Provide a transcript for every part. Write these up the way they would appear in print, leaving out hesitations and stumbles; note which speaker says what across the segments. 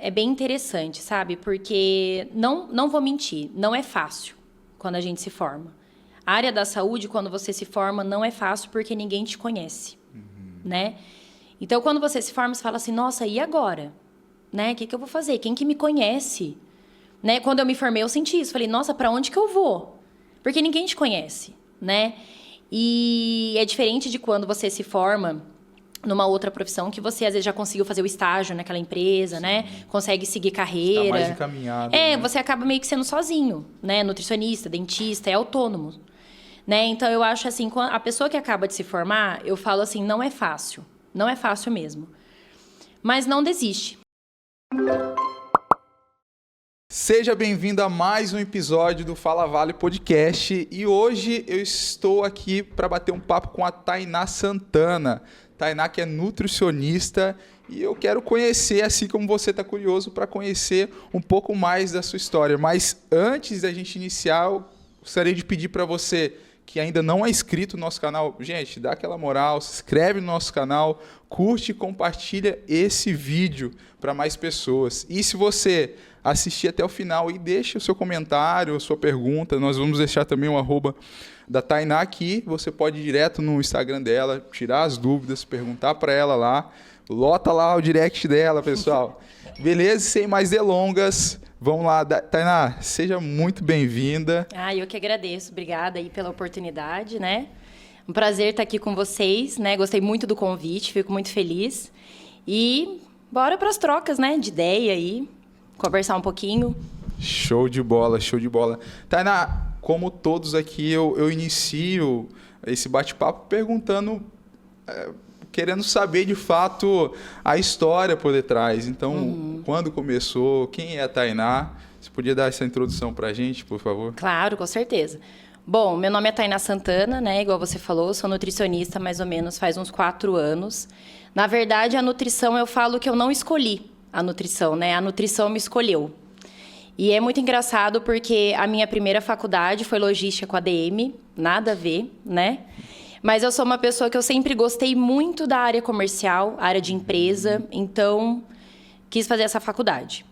Speaker 1: é bem interessante, sabe? Porque, não vou mentir, não é fácil quando a gente se forma. A área da saúde, quando você se forma, não é fácil porque ninguém te conhece, né? Então, quando você se forma, você fala assim, nossa, e agora? Né? O que eu vou fazer? Quem que me conhece? Né? Quando eu me formei, eu senti isso. Falei, nossa, para onde que eu vou? Porque ninguém te conhece, né? E é diferente de quando você se forma numa outra profissão que você, às vezes, já conseguiu fazer o estágio naquela empresa, né? Consegue seguir carreira.
Speaker 2: Está mais encaminhado.
Speaker 1: Né? Você acaba meio que sendo sozinho, né? Nutricionista, dentista, é autônomo. Né? Então, eu acho assim, a pessoa que acaba de se formar, eu falo assim, não é fácil. Não é fácil mesmo. Mas não desiste.
Speaker 2: Seja bem-vindo a mais um episódio do Fala Vale Podcast. E hoje eu estou aqui para bater um papo com a Tainá Santana. Tainá que é nutricionista e eu quero conhecer, assim como você está curioso, para conhecer um pouco mais da sua história. Mas antes da gente iniciar, eu gostaria de pedir para você que ainda não é inscrito no nosso canal, gente, dá aquela moral, se inscreve no nosso canal, curte e compartilha esse vídeo para mais pessoas. E se você assistir até o final e deixa o seu comentário, a sua pergunta, nós vamos deixar também o @ da Tainá aqui, você pode ir direto no Instagram dela, tirar as dúvidas, perguntar para ela lá, lota lá o direct dela, pessoal. Beleza? Sem mais delongas, vamos lá. Tainá, seja muito bem-vinda.
Speaker 1: Eu que agradeço. Obrigada aí pela oportunidade, né? Um prazer estar aqui com vocês, né? Gostei muito do convite, fico muito feliz. E bora para as trocas, né? De ideia aí, conversar um pouquinho.
Speaker 2: Show de bola, show de bola. Tainá, como todos aqui, eu inicio esse bate-papo perguntando... querendo saber, de fato, a história por detrás. Então, quando começou, quem é a Tainá? Você podia dar essa introdução para a gente, por favor?
Speaker 1: Claro, com certeza. Bom, meu nome é Tainá Santana, né? Igual você falou, sou nutricionista mais ou menos faz uns 4 anos. Na verdade, a nutrição, eu falo que eu não escolhi a nutrição, né? A nutrição me escolheu. E é muito engraçado porque a minha primeira faculdade foi logística com ADM, nada a ver, né? Mas eu sou uma pessoa que eu sempre gostei muito da área comercial, área de empresa, então quis fazer essa faculdade.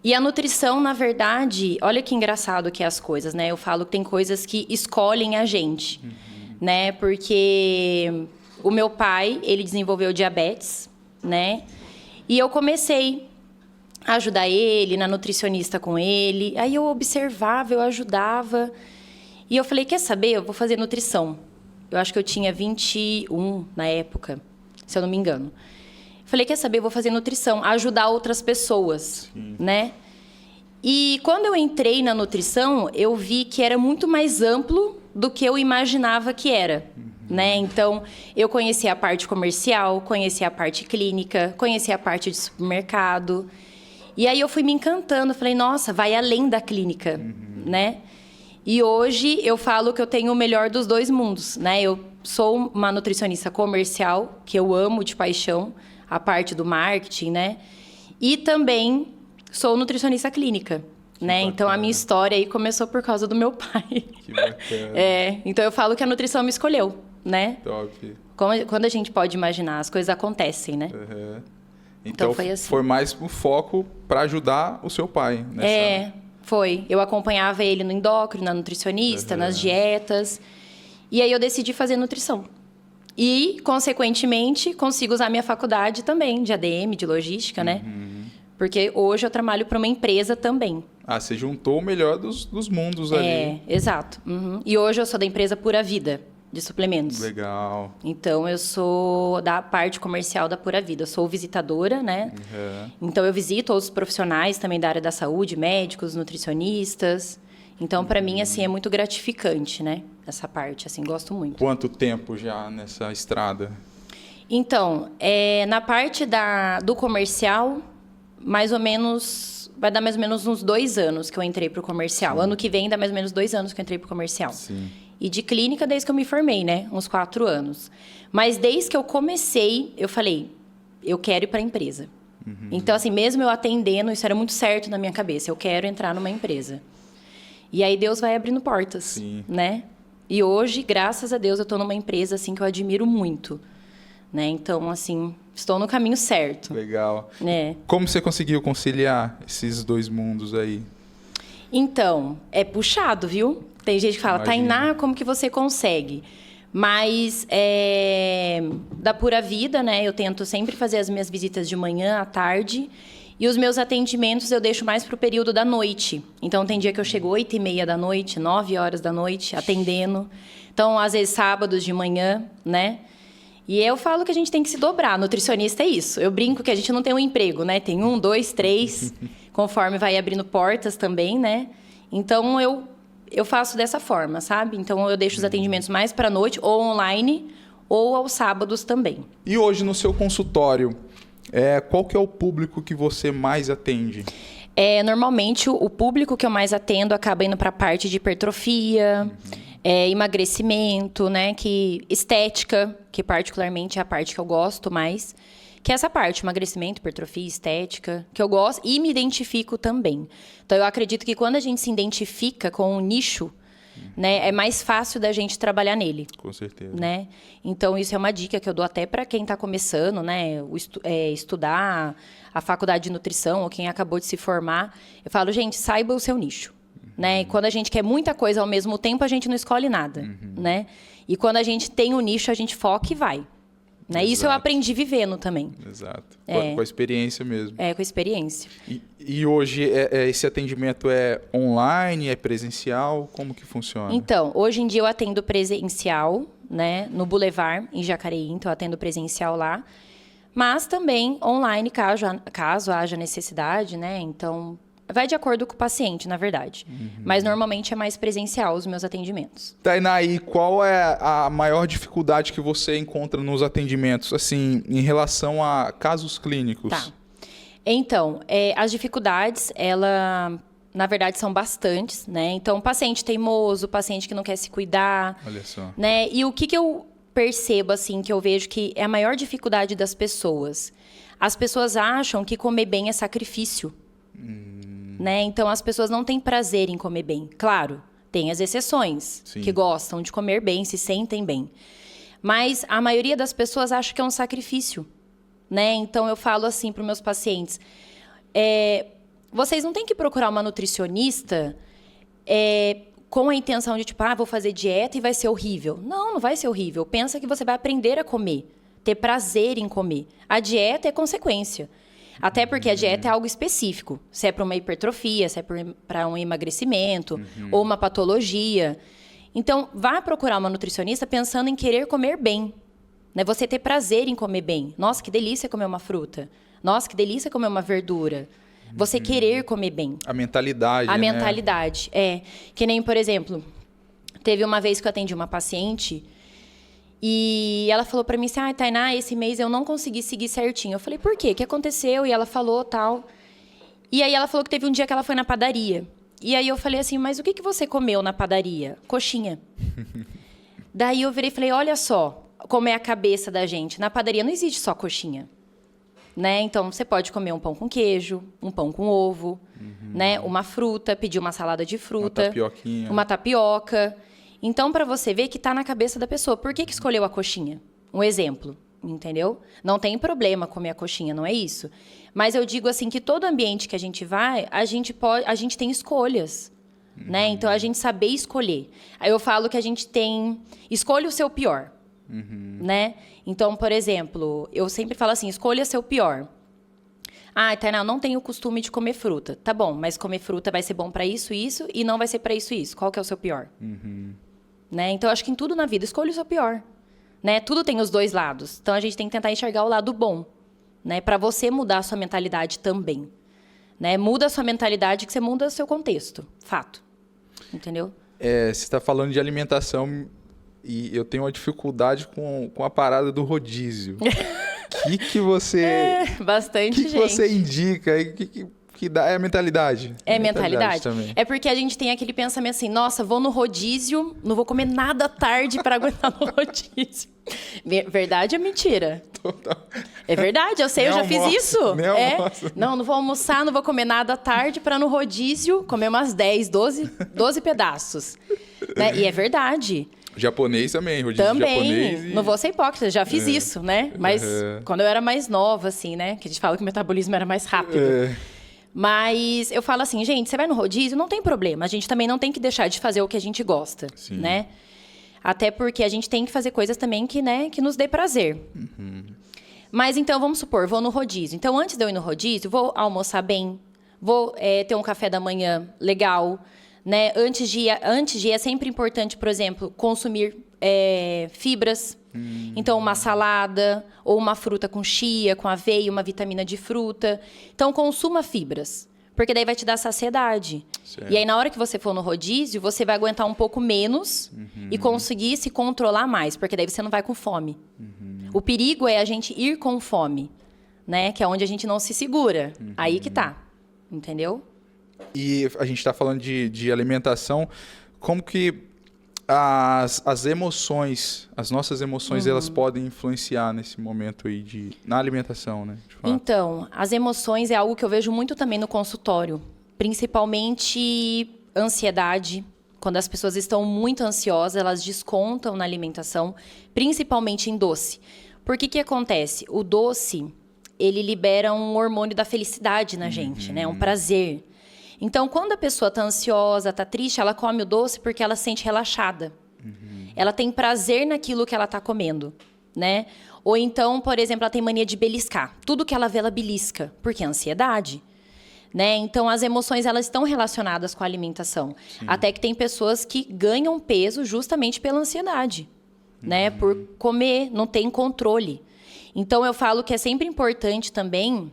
Speaker 1: E a nutrição, na verdade, olha que engraçado que é as coisas, né? Eu falo que tem coisas que escolhem a gente, né? Porque o meu pai, ele desenvolveu diabetes, né? E eu comecei a ajudar ele, na nutricionista com ele. Aí eu observava, eu ajudava. E eu falei, quer saber? Eu vou fazer nutrição. Eu acho que eu tinha 21 na época, se eu não me engano. Falei, quer saber, eu vou fazer nutrição, ajudar outras pessoas, né? E quando eu entrei na nutrição, eu vi que era muito mais amplo do que eu imaginava que era, né? Então, eu conheci a parte comercial, conheci a parte clínica, conheci a parte de supermercado. E aí eu fui me encantando, falei, nossa, vai além da clínica, né? E hoje eu falo que eu tenho o melhor dos dois mundos, né? Eu sou uma nutricionista comercial, que eu amo de paixão, a parte do marketing, né? E também sou nutricionista clínica, né? Então, a minha história aí começou por causa do meu pai.
Speaker 2: Que bacana.
Speaker 1: Então, eu falo que a nutrição me escolheu, né?
Speaker 2: Top.
Speaker 1: Quando a gente pode imaginar, as coisas acontecem, né?
Speaker 2: Então foi assim. Foi mais o foco para ajudar o seu pai nessa...
Speaker 1: Foi. Eu acompanhava ele no endócrino, na nutricionista, nas dietas. E aí eu decidi fazer nutrição. E, consequentemente, consigo usar minha faculdade também, de ADM, de logística, né? Porque hoje eu trabalho para uma empresa também.
Speaker 2: Você juntou o melhor dos mundos ali.
Speaker 1: Exato. E hoje eu sou da empresa Pura Vida, de suplementos.
Speaker 2: Legal.
Speaker 1: Então, eu sou da parte comercial da Pura Vida. Eu sou visitadora, né? Então, eu visito outros profissionais também da área da saúde, médicos, nutricionistas. Então, para mim, assim, é muito gratificante, né? Essa parte, assim, gosto muito.
Speaker 2: Quanto tempo já nessa estrada?
Speaker 1: Então, na parte do comercial, mais ou menos... Vai dar mais ou menos uns 2 anos que eu entrei para o comercial. Ano que vem dá mais ou menos 2 anos que eu entrei para o comercial.
Speaker 2: Sim.
Speaker 1: E de clínica desde que eu me formei, né? Uns 4 anos. Mas desde que eu comecei, eu falei, eu quero ir para a empresa. Então, assim, mesmo eu atendendo, isso era muito certo na minha cabeça. Eu quero entrar numa empresa. E aí Deus vai abrindo portas, né? E hoje, graças a Deus, eu estou numa empresa assim que eu admiro muito, né? Então, assim, estou no caminho certo.
Speaker 2: Legal.
Speaker 1: Né?
Speaker 2: Como você conseguiu conciliar esses dois mundos aí?
Speaker 1: Então, é puxado, viu? Tem gente que fala,
Speaker 2: Imagino.
Speaker 1: Tainá, como que você consegue? Mas, da pura vida, né? Eu tento sempre fazer as minhas visitas de manhã, à tarde. E os meus atendimentos eu deixo mais para o período da noite. Então, tem dia que eu chego 8h30 da noite, 9 horas da noite, atendendo. Então, às vezes, sábados de manhã, né? E eu falo que a gente tem que se dobrar. Nutricionista é isso. Eu brinco que a gente não tem um emprego, né? Tem 1, 2, 3, conforme vai abrindo portas também, né? Então, eu faço dessa forma, sabe? Então, eu deixo os atendimentos mais para a noite, ou online, ou aos sábados também.
Speaker 2: E hoje, no seu consultório, qual que é o público que você mais atende?
Speaker 1: Normalmente, o público que eu mais atendo acaba indo para a parte de hipertrofia, emagrecimento, né? Estética, que particularmente é a parte que eu gosto mais. Que é essa parte, emagrecimento, hipertrofia, estética, que eu gosto e me identifico também. Então, eu acredito que quando a gente se identifica com um nicho, né, é mais fácil da gente trabalhar nele.
Speaker 2: Com certeza.
Speaker 1: Né? Então, isso é uma dica que eu dou até para quem está começando, né, estudar a faculdade de nutrição ou quem acabou de se formar. Eu falo, gente, saiba o seu nicho. Né? E quando a gente quer muita coisa ao mesmo tempo, a gente não escolhe nada. Né? E quando a gente tem o nicho, a gente foca e vai. Né? Isso eu aprendi vivendo também.
Speaker 2: Exato. Com a experiência mesmo.
Speaker 1: Com a experiência.
Speaker 2: E hoje esse atendimento é online, é presencial? Como que funciona?
Speaker 1: Então, hoje em dia eu atendo presencial, né, no Boulevard, em Jacareí. Então, eu atendo presencial lá. Mas também online, caso haja necessidade, né? Então, vai de acordo com o paciente, na verdade. Mas normalmente é mais presencial os meus atendimentos.
Speaker 2: Tainá, e qual é a maior dificuldade que você encontra nos atendimentos, assim, em relação a casos clínicos?
Speaker 1: Tá. Então, as dificuldades, na verdade, são bastantes, né? Então, paciente teimoso, paciente que não quer se cuidar.
Speaker 2: Olha só.
Speaker 1: Né? E o que eu percebo, assim, que eu vejo que é a maior dificuldade das pessoas? As pessoas acham que comer bem é sacrifício. Né? Então, as pessoas não têm prazer em comer bem. Claro, tem as exceções,
Speaker 2: Sim.
Speaker 1: que gostam de comer bem, se sentem bem. Mas a maioria das pessoas acha que é um sacrifício. Né? Então, eu falo assim para os meus pacientes, vocês não têm que procurar uma nutricionista com a intenção de, tipo, vou fazer dieta e vai ser horrível. Não vai ser horrível. Pensa que você vai aprender a comer, ter prazer em comer. A dieta é consequência. Até porque a dieta é algo específico. Se é para uma hipertrofia, se é para um emagrecimento ou uma patologia. Então, vá procurar uma nutricionista pensando em querer comer bem. Né? Você ter prazer em comer bem. Nossa, que delícia comer uma fruta. Nossa, que delícia comer uma verdura. Você querer comer bem.
Speaker 2: A mentalidade,
Speaker 1: A mentalidade, Que nem, por exemplo, teve uma vez que eu atendi uma paciente e ela falou pra mim assim, Tainá, esse mês eu não consegui seguir certinho. Eu falei, por quê? O que aconteceu? E ela falou tal. E aí ela falou que teve um dia que ela foi na padaria. E aí eu falei assim, mas o que você comeu na padaria? Coxinha. Daí eu virei e falei, olha só como é a cabeça da gente. Na padaria não existe só coxinha. Né? Então, você pode comer um pão com queijo, um pão com ovo, né? Uma fruta, pedir uma salada de fruta.
Speaker 2: Uma tapioquinha.
Speaker 1: Uma tapioca. Então, para você ver que está na cabeça da pessoa. Por que escolheu a coxinha? Um exemplo, entendeu? Não tem problema comer a coxinha, não é isso. Mas eu digo assim que todo ambiente que a gente vai, a gente tem escolhas. Né? Então, a gente saber escolher. Aí eu falo que a gente tem... Escolha o seu pior. Né? Então, por exemplo, eu sempre falo assim, escolha seu pior. Tainá, eu não tenho o costume de comer fruta. Tá bom, mas comer fruta vai ser bom para isso, e não vai ser para isso, isso. Qual que é o seu pior? Né? Então, eu acho que em tudo na vida, escolha o seu pior. Né? Tudo tem os dois lados. Então, a gente tem que tentar enxergar o lado bom. Né? Para você mudar a sua mentalidade também. Né? Muda a sua mentalidade que você muda o seu contexto. Fato. Entendeu?
Speaker 2: Você está falando de alimentação... E eu tenho uma dificuldade com a parada do rodízio. que você...
Speaker 1: Bastante gente.
Speaker 2: Que você indica? Que dá, é a mentalidade.
Speaker 1: É mentalidade?
Speaker 2: Também.
Speaker 1: É porque a gente tem aquele pensamento assim, nossa, vou no rodízio, não vou comer nada à tarde para aguentar no rodízio. Verdade ou mentira?
Speaker 2: Total.
Speaker 1: É verdade, eu sei, eu já fiz isso.
Speaker 2: Almoço.
Speaker 1: Não vou almoçar, não vou comer nada à tarde para no rodízio comer umas 10, 12 pedaços. Né? E é verdade.
Speaker 2: Japonês também, rodízio
Speaker 1: Também,
Speaker 2: japonês.
Speaker 1: não vou ser hipócrita, já fiz isso, né? Mas quando eu era mais nova, assim, né? Que a gente fala que o metabolismo era mais rápido. Mas eu falo assim, gente, você vai no rodízio, não tem problema. A gente também não tem que deixar de fazer o que a gente gosta, né? Até porque a gente tem que fazer coisas também que, né, que nos dê prazer. Mas então, vamos supor, vou no rodízio. Então, antes de eu ir no rodízio, vou almoçar bem, vou ter um café da manhã legal, né? Antes de ir, é sempre importante, por exemplo, consumir fibras. Então, uma salada ou uma fruta com chia, com aveia, uma vitamina de fruta. Então, consuma fibras, porque daí vai te dar saciedade. Certo. E aí, na hora que você for no rodízio, você vai aguentar um pouco menos e conseguir se controlar mais, porque daí você não vai com fome. O perigo é a gente ir com fome, né? Que é onde a gente não se segura. Aí que tá, entendeu?
Speaker 2: E a gente está falando de alimentação, como que as emoções, as nossas emoções, elas podem influenciar nesse momento aí na alimentação, né?
Speaker 1: Então, as emoções é algo que eu vejo muito também no consultório, principalmente ansiedade. Quando as pessoas estão muito ansiosas, elas descontam na alimentação, principalmente em doce. Por que acontece? O doce, ele libera um hormônio da felicidade na gente, né? Um prazer. Então, quando a pessoa está ansiosa, está triste, ela come o doce porque ela se sente relaxada. Ela tem prazer naquilo que ela está comendo, né? Ou então, por exemplo, ela tem mania de beliscar. Tudo que ela vê, ela belisca, porque é ansiedade. Né? Então, as emoções elas estão relacionadas com a alimentação. Até que tem pessoas que ganham peso justamente pela ansiedade. Né? Por comer, não tem controle. Então, eu falo que é sempre importante também,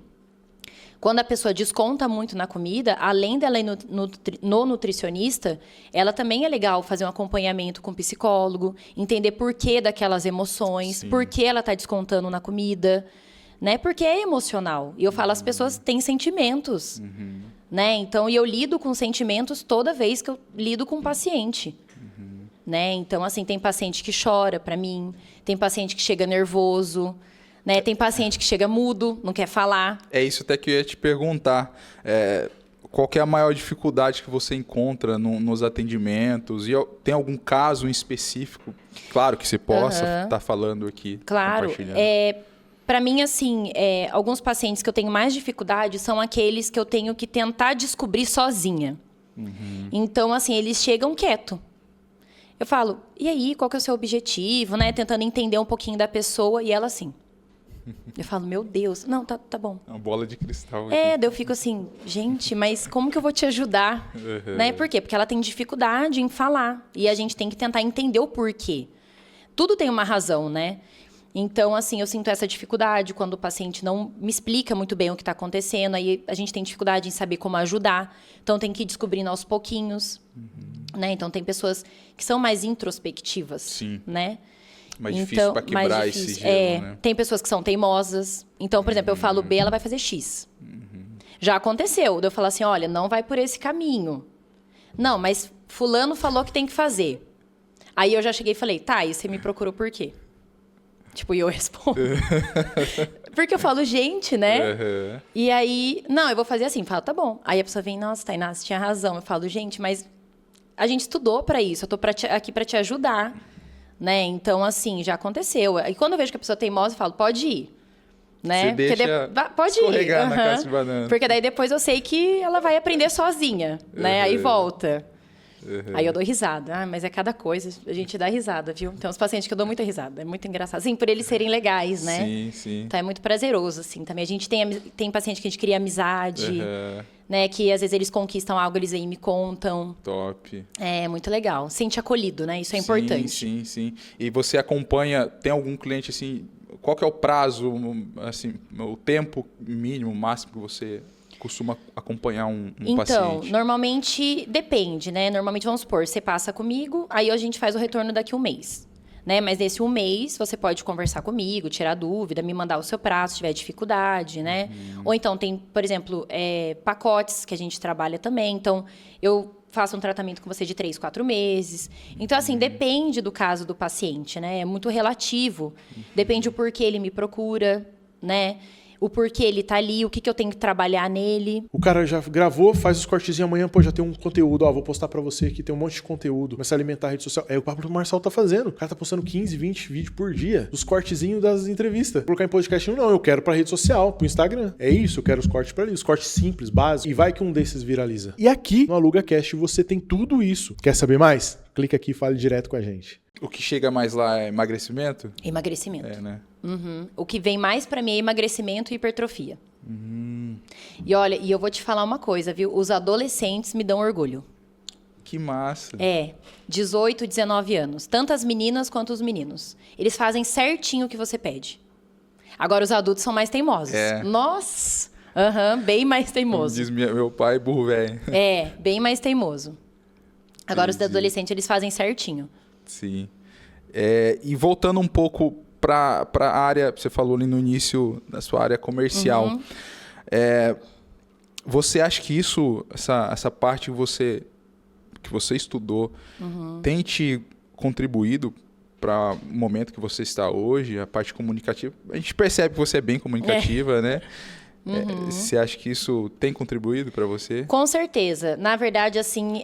Speaker 1: quando a pessoa desconta muito na comida, além dela ir no nutricionista, ela também é legal fazer um acompanhamento com o psicólogo, entender por que daquelas emoções, por que ela está descontando na comida, né? Porque é emocional. E eu falo, as pessoas têm sentimentos, né? Então, eu lido com sentimentos toda vez que eu lido com um paciente. Né? Então, assim, tem paciente que chora para mim, tem paciente que chega nervoso, né? Tem paciente que chega mudo, não quer falar.
Speaker 2: É isso até que eu ia te perguntar. Qual que é a maior dificuldade que você encontra nos atendimentos? E tem algum caso em específico? Claro que você possa estar falando aqui.
Speaker 1: Claro. Para mim, assim, alguns pacientes que eu tenho mais dificuldade são aqueles que eu tenho que tentar descobrir sozinha. Então, assim, eles chegam quietos. Eu falo, e aí, qual que é o seu objetivo, né? Tentando entender um pouquinho da pessoa, e ela assim. Eu falo, meu Deus, não, tá bom.
Speaker 2: Uma bola de cristal.
Speaker 1: Daí eu fico assim, gente, mas como que eu vou te ajudar? Né? Por quê? Porque ela tem dificuldade em falar, e a gente tem que tentar entender o porquê. Tudo tem uma razão, né? Então, assim, eu sinto essa dificuldade quando o paciente não me explica muito bem o que está acontecendo, aí a gente tem dificuldade em saber como ajudar, então tem que ir descobrindo aos pouquinhos. Né? Então, tem pessoas que são mais introspectivas.
Speaker 2: Sim.
Speaker 1: Né?
Speaker 2: Mais difícil para quebrar esse gelo, né?
Speaker 1: Tem pessoas que são teimosas. Então, por exemplo, eu falo B, ela vai fazer X. Já aconteceu. Eu falo assim, olha, não vai por esse caminho. Não, mas fulano falou que tem que fazer. Aí eu já cheguei e falei, tá, e você me procurou por quê? Tipo, e eu respondo. Porque eu falo, gente, né? E aí, não, eu vou fazer assim. Falo, tá bom. Aí a pessoa vem, nossa, Tainá, você tinha razão. Eu falo, gente, mas a gente estudou para isso. Eu tô aqui para te ajudar. Né? Então, assim, já aconteceu. E quando eu vejo que a pessoa é teimosa, eu falo, pode ir. Né?
Speaker 2: Você deixa
Speaker 1: pode
Speaker 2: escorregar
Speaker 1: ir.
Speaker 2: na casca de banana.
Speaker 1: Porque daí depois eu sei que ela vai aprender sozinha. Né? Aí volta. Aí eu dou risada. Mas é cada coisa. A gente dá risada, viu? Tem uns pacientes que eu dou muita risada. É muito engraçado. Assim, por eles serem legais, né?
Speaker 2: Sim.
Speaker 1: Então é muito prazeroso, assim. Também a gente tem paciente que a gente cria amizade. Né, que às vezes eles conquistam algo, eles aí me contam.
Speaker 2: Top.
Speaker 1: É muito legal. Sente acolhido, né? Isso é importante.
Speaker 2: Sim. E você acompanha, tem algum cliente assim, qual que é o prazo, assim, o tempo mínimo, máximo que você costuma acompanhar um paciente?
Speaker 1: Então, normalmente depende, né? Normalmente, vamos supor, você passa comigo, aí a gente faz o retorno daqui a 1 mês. Né? Mas nesse 1 mês, você pode conversar comigo, tirar dúvida, me mandar o seu prazo se tiver dificuldade, né? Ou então tem, por exemplo, pacotes que a gente trabalha também. Então, eu faço um tratamento com você de 3, 4 meses. Então, assim, depende do caso do paciente, né? É muito relativo. Depende o porquê ele me procura, né? o porquê ele tá ali, o que eu tenho que trabalhar nele.
Speaker 3: O cara já gravou, faz os cortezinhos amanhã, pô, já tem um conteúdo, ó, vou postar pra você aqui, tem um monte de conteúdo. Começa a alimentar a rede social. É o papo que o Marcelo tá fazendo. O cara tá postando 15, 20 vídeos por dia, os cortezinhos das entrevistas. Colocar em podcast, não, eu quero pra rede social, pro Instagram. É isso, eu quero os cortes pra ali, os cortes simples, básicos, e vai que um desses viraliza. E aqui, no AlugaCast, você tem tudo isso. Quer saber mais? Clica aqui e fale direto com a gente.
Speaker 2: O que chega mais lá é emagrecimento?
Speaker 1: Emagrecimento.
Speaker 2: É, né?
Speaker 1: Uhum. O que vem mais pra mim é emagrecimento e hipertrofia. E olha, e eu vou te falar uma coisa, viu? Os adolescentes me dão orgulho.
Speaker 2: Que massa.
Speaker 1: 18, 19 anos. Tanto as meninas quanto os meninos. Eles fazem certinho o que você pede. Agora, os adultos são mais teimosos. Nossa! Bem mais teimoso.
Speaker 2: Diz meu pai, burro velho.
Speaker 1: Bem mais teimoso. Agora, os
Speaker 2: Entendi.
Speaker 1: adolescentes, eles fazem certinho.
Speaker 2: Sim. E voltando um pouco para a área, você falou ali no início da sua área comercial. Você acha que essa parte que você estudou tem te contribuído para o momento que você está hoje, a parte comunicativa? A gente percebe que você é bem comunicativa, né? Você acha que isso tem contribuído para você?
Speaker 1: Com certeza. Na verdade, assim,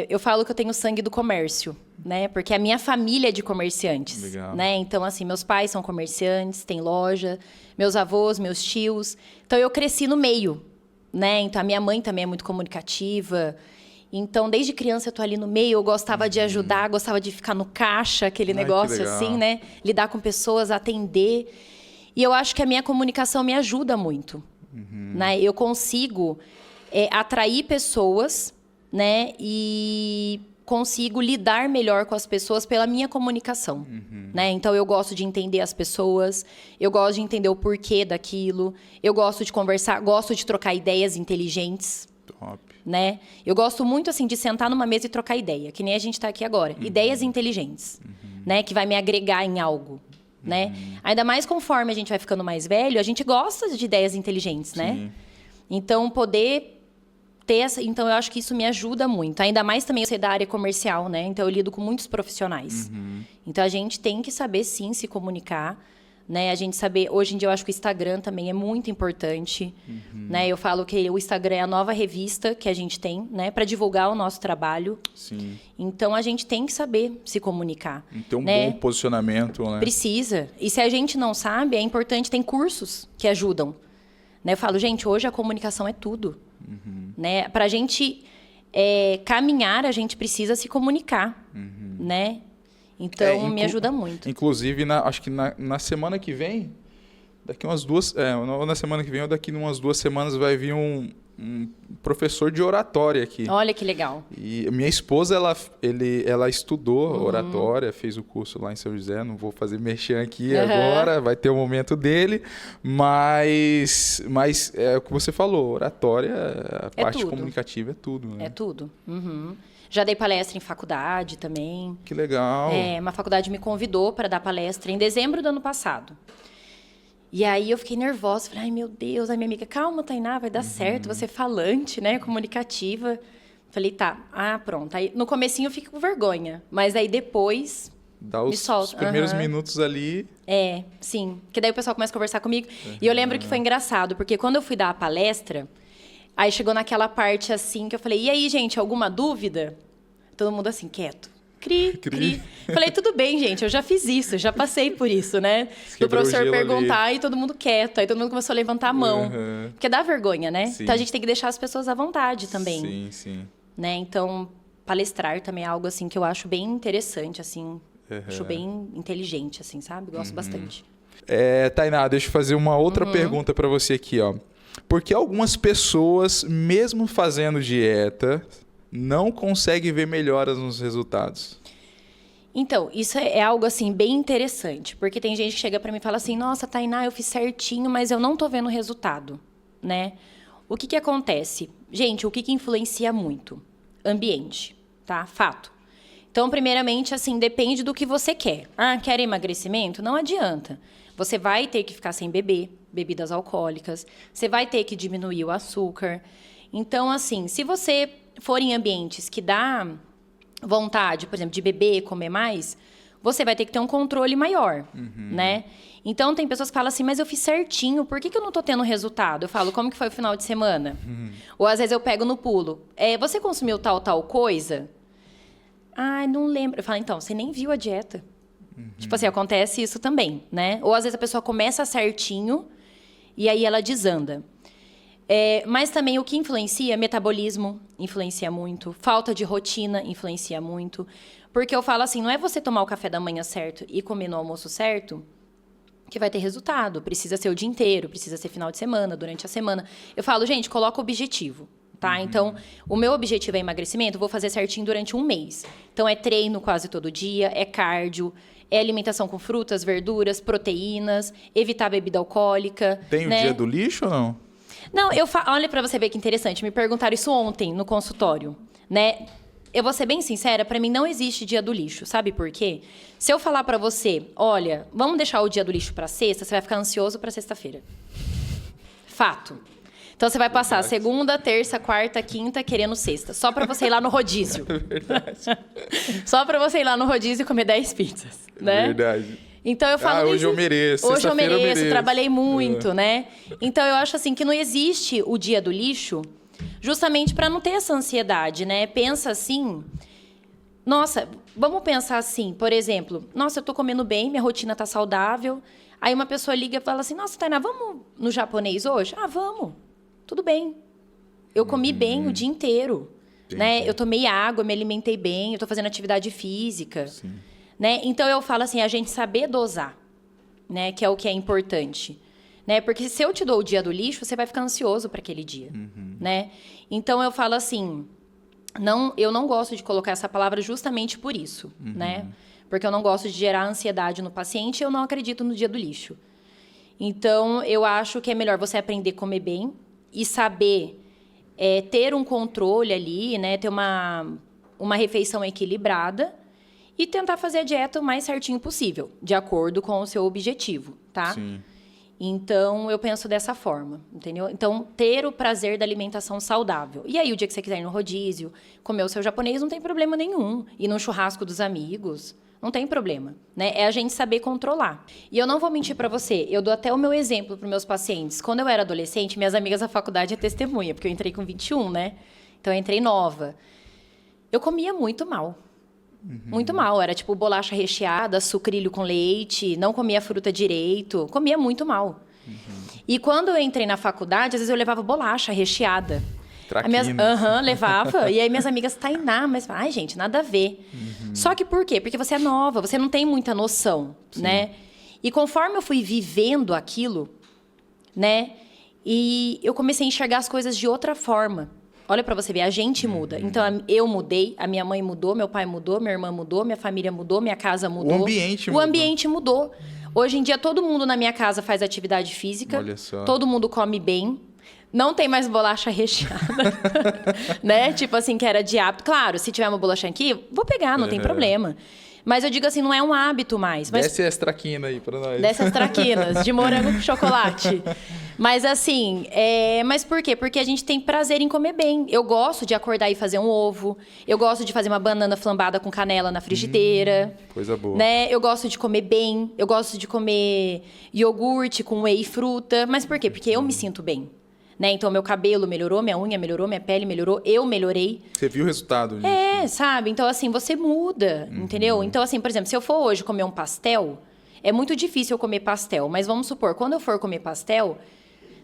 Speaker 1: eu falo que eu tenho sangue do comércio, né? Porque a minha família é de comerciantes.
Speaker 2: Legal.
Speaker 1: Né? Então, assim, meus pais são comerciantes, têm loja, meus avós, meus tios. Então, eu cresci no meio, né? Então, a minha mãe também é muito comunicativa. Então, desde criança eu tô ali no meio, eu gostava de ajudar, gostava de ficar no caixa, aquele negócio assim, né? Lidar com pessoas, atender. E eu acho que a minha comunicação me ajuda muito. Né? Eu consigo atrair pessoas, né? E consigo lidar melhor com as pessoas pela minha comunicação. Né? Então, eu gosto de entender as pessoas, eu gosto de entender o porquê daquilo, eu gosto de conversar, gosto de trocar ideias inteligentes.
Speaker 2: Top.
Speaker 1: Né? Eu gosto muito assim de sentar numa mesa e trocar ideia, que nem a gente está aqui agora. Ideias inteligentes, né? Que vai me agregar em algo. Né? Ainda mais conforme a gente vai ficando mais velho, a gente gosta de ideias inteligentes, né? Então, poder ter essa... Então, eu acho que isso me ajuda muito. Ainda mais também eu ser da área comercial, né? Então, eu lido com muitos profissionais. Então, a gente tem que saber, sim, se comunicar, né? A gente saber... Hoje em dia, eu acho que o Instagram também é muito importante, né? Eu falo que o Instagram é a nova revista que a gente tem, né? Para divulgar o nosso trabalho.
Speaker 2: Sim.
Speaker 1: Então, a gente tem que saber se comunicar.
Speaker 2: Ter um
Speaker 1: né?
Speaker 2: bom posicionamento, né?
Speaker 1: Precisa. E se a gente não sabe, é importante, tem cursos que ajudam. Né? Eu falo, gente, hoje a comunicação é tudo. Né? Para a gente caminhar, a gente precisa se comunicar. Né? Então, me ajuda muito.
Speaker 2: Inclusive, acho que na semana que vem, daqui umas duas... ou na semana que vem ou daqui umas 2 semanas vai vir um professor de oratória aqui.
Speaker 1: Olha que legal.
Speaker 2: E minha esposa, ela estudou oratória, fez o curso lá em São José, não vou fazer merchan aqui agora, vai ter o momento dele, mas é o que você falou, oratória, a parte
Speaker 1: tudo.
Speaker 2: Comunicativa é tudo. Né?
Speaker 1: É tudo. Já dei palestra em faculdade também.
Speaker 2: Que legal.
Speaker 1: Uma faculdade me convidou para dar palestra em dezembro do ano passado. E aí eu fiquei nervosa, falei, ai meu Deus, a minha amiga, calma, Tainá, vai dar certo, você é falante, né, comunicativa. Falei, tá, pronto. Aí no comecinho eu fico com vergonha, mas aí depois
Speaker 2: Dá
Speaker 1: me solta.
Speaker 2: os primeiros minutos ali.
Speaker 1: Sim, porque daí o pessoal começa a conversar comigo. E eu lembro que foi engraçado, porque quando eu fui dar a palestra, aí chegou naquela parte assim que eu falei, e aí, gente, alguma dúvida? Todo mundo assim, quieto. Cri. Falei, tudo bem, gente, eu já fiz isso, já passei por isso, né? Do professor perguntar ali. E todo mundo quieto. Aí todo mundo começou a levantar a mão. Porque dá vergonha, né?
Speaker 2: Sim.
Speaker 1: Então a gente tem que deixar as pessoas à vontade também.
Speaker 2: Sim.
Speaker 1: Né? Então, palestrar também é algo assim que eu acho bem interessante, assim. Acho bem inteligente, assim, sabe? Gosto bastante.
Speaker 2: Tainá, deixa eu fazer uma outra pergunta para você aqui, ó. Por que algumas pessoas, mesmo fazendo dieta, não conseguem ver melhoras nos resultados?
Speaker 1: Então, isso é algo, assim, bem interessante. Porque tem gente que chega para mim e fala assim, nossa, Tainá, eu fiz certinho, mas eu não tô vendo resultado, né? O que acontece? Gente, o que influencia muito? Ambiente, tá? Fato. Então, primeiramente, assim, depende do que você quer. Quer emagrecimento? Não adianta. Você vai ter que ficar sem beber bebidas alcoólicas. Você vai ter que diminuir o açúcar. Então, assim, se você for em ambientes que dá vontade, por exemplo, de beber, comer mais, você vai ter que ter um controle maior, né? Então, tem pessoas que falam assim, mas eu fiz certinho, por que eu não tô tendo resultado? Eu falo, como que foi o final de semana? Ou, às vezes, eu pego no pulo. Você consumiu tal coisa? Ah, não lembro. Eu falo, então, você nem viu a dieta. Tipo assim, acontece isso também, né? Ou, às vezes, a pessoa começa certinho e aí ela desanda. Mas também o que influencia, metabolismo influencia muito, falta de rotina influencia muito. Porque eu falo assim, não é você tomar o café da manhã certo e comer no almoço certo que vai ter resultado. Precisa ser o dia inteiro, precisa ser final de semana, durante a semana. Eu falo, gente, coloca o objetivo, tá? Então, o meu objetivo é emagrecimento, eu vou fazer certinho durante um mês. Então, é treino quase todo dia, é cardio, é alimentação com frutas, verduras, proteínas, evitar bebida alcoólica.
Speaker 2: Tem o dia do lixo ou não?
Speaker 1: Não, olha pra você ver que interessante. Me perguntaram isso ontem no consultório, né? Eu vou ser bem sincera, pra mim não existe dia do lixo. Sabe por quê? Se eu falar pra você, olha, vamos deixar o dia do lixo pra sexta, você vai ficar ansioso pra sexta-feira. Fato. Então você vai passar segunda, terça, quarta, quinta querendo sexta. Só pra você ir lá no rodízio.
Speaker 2: Verdade.
Speaker 1: Só pra você ir lá no rodízio e comer 10 pizzas, né?
Speaker 2: Verdade.
Speaker 1: Então eu falo
Speaker 2: hoje eu mereço.
Speaker 1: Hoje eu
Speaker 2: sexta-feira
Speaker 1: mereço, trabalhei muito, né? Então eu acho assim que não existe o dia do lixo, justamente para não ter essa ansiedade, né? Pensa assim, nossa, vamos pensar assim, por exemplo, nossa, eu tô comendo bem, minha rotina tá saudável. Aí uma pessoa liga e fala assim, nossa, Tainá, vamos no japonês hoje? Ah, vamos. Tudo bem. Eu comi bem o dia inteiro, né? Eu tomei água, me alimentei bem, eu tô fazendo atividade física. Sim. Né? Então, eu falo assim, a gente saber dosar, né? Que é o que é importante. Né? Porque se eu te dou o dia do lixo, você vai ficar ansioso para aquele dia. Né? Então, eu falo assim, eu não gosto de colocar essa palavra justamente por isso. Né? Porque eu não gosto de gerar ansiedade no paciente e eu não acredito no dia do lixo. Então, eu acho que é melhor você aprender a comer bem e saber ter um controle ali, né? Ter uma refeição equilibrada, e tentar fazer a dieta o mais certinho possível, de acordo com o seu objetivo, tá?
Speaker 2: Sim.
Speaker 1: Então, eu penso dessa forma, entendeu? Então, ter o prazer da alimentação saudável. E aí, o dia que você quiser ir no rodízio, comer o seu japonês, não tem problema nenhum. Ir no churrasco dos amigos, não tem problema, né? É a gente saber controlar. E eu não vou mentir pra você, eu dou até o meu exemplo pros meus pacientes. Quando eu era adolescente, minhas amigas da faculdade é testemunha, porque eu entrei com 21, né? Então, eu entrei nova. Eu comia muito mal. Muito mal, era tipo bolacha recheada, sucrilho com leite, não comia fruta direito, comia muito mal. E quando eu entrei na faculdade, às vezes eu levava bolacha recheada. Levava, e aí minhas amigas, Tainá, mas, ai gente, nada a ver. Só que por quê? Porque você é nova, você não tem muita noção, né? E conforme eu fui vivendo aquilo, né, e eu comecei a enxergar as coisas de outra forma. Olha pra você ver, a gente muda. Então, eu mudei, a minha mãe mudou, meu pai mudou, minha irmã mudou, minha família mudou, minha casa mudou.
Speaker 2: O
Speaker 1: ambiente mudou. Hoje em dia, todo mundo na minha casa faz atividade física.
Speaker 2: Olha só.
Speaker 1: Todo mundo come bem. Não tem mais bolacha recheada. Né? Tipo assim, que era de hábito. Claro, se tiver uma bolacha aqui, vou pegar, não tem problema. Mas eu digo assim, não é um hábito mais. Mas...
Speaker 2: Desce as traquinas aí pra nós.
Speaker 1: Desce as traquinas, de morango com chocolate. Mas assim, mas por quê? Porque a gente tem prazer em comer bem. Eu gosto de acordar e fazer um ovo. Eu gosto de fazer uma banana flambada com canela na frigideira.
Speaker 2: Coisa boa.
Speaker 1: Né? Eu gosto de comer bem. Eu gosto de comer iogurte com whey e fruta. Mas por quê? Porque eu me sinto bem. Né? Então, meu cabelo melhorou, minha unha melhorou, minha pele melhorou, eu melhorei.
Speaker 2: Você viu o resultado disso?
Speaker 1: Sabe? Então, assim, você muda, entendeu? Então, assim, por exemplo, se eu for hoje comer um pastel, é muito difícil eu comer pastel. Mas vamos supor, quando eu for comer pastel,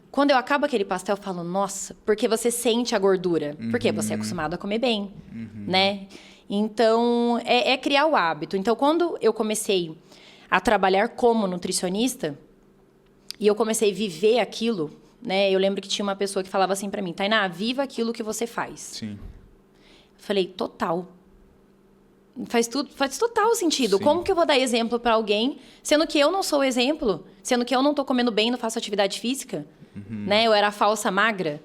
Speaker 1: quando eu acabo aquele pastel, eu falo, nossa, porque você sente a gordura. Porque você é acostumado a comer bem, né? Então, é criar o hábito. Então, quando eu comecei a trabalhar como nutricionista, e eu comecei a viver aquilo... Né? Eu lembro que tinha uma pessoa que falava assim pra mim, Tainá, viva aquilo que você faz.
Speaker 2: Sim.
Speaker 1: Eu falei, total. Faz total sentido.
Speaker 2: Sim.
Speaker 1: Como que eu vou dar exemplo pra alguém, sendo que eu não sou o exemplo? Sendo que eu não tô comendo bem, não faço atividade física? Né? Eu era falsa magra.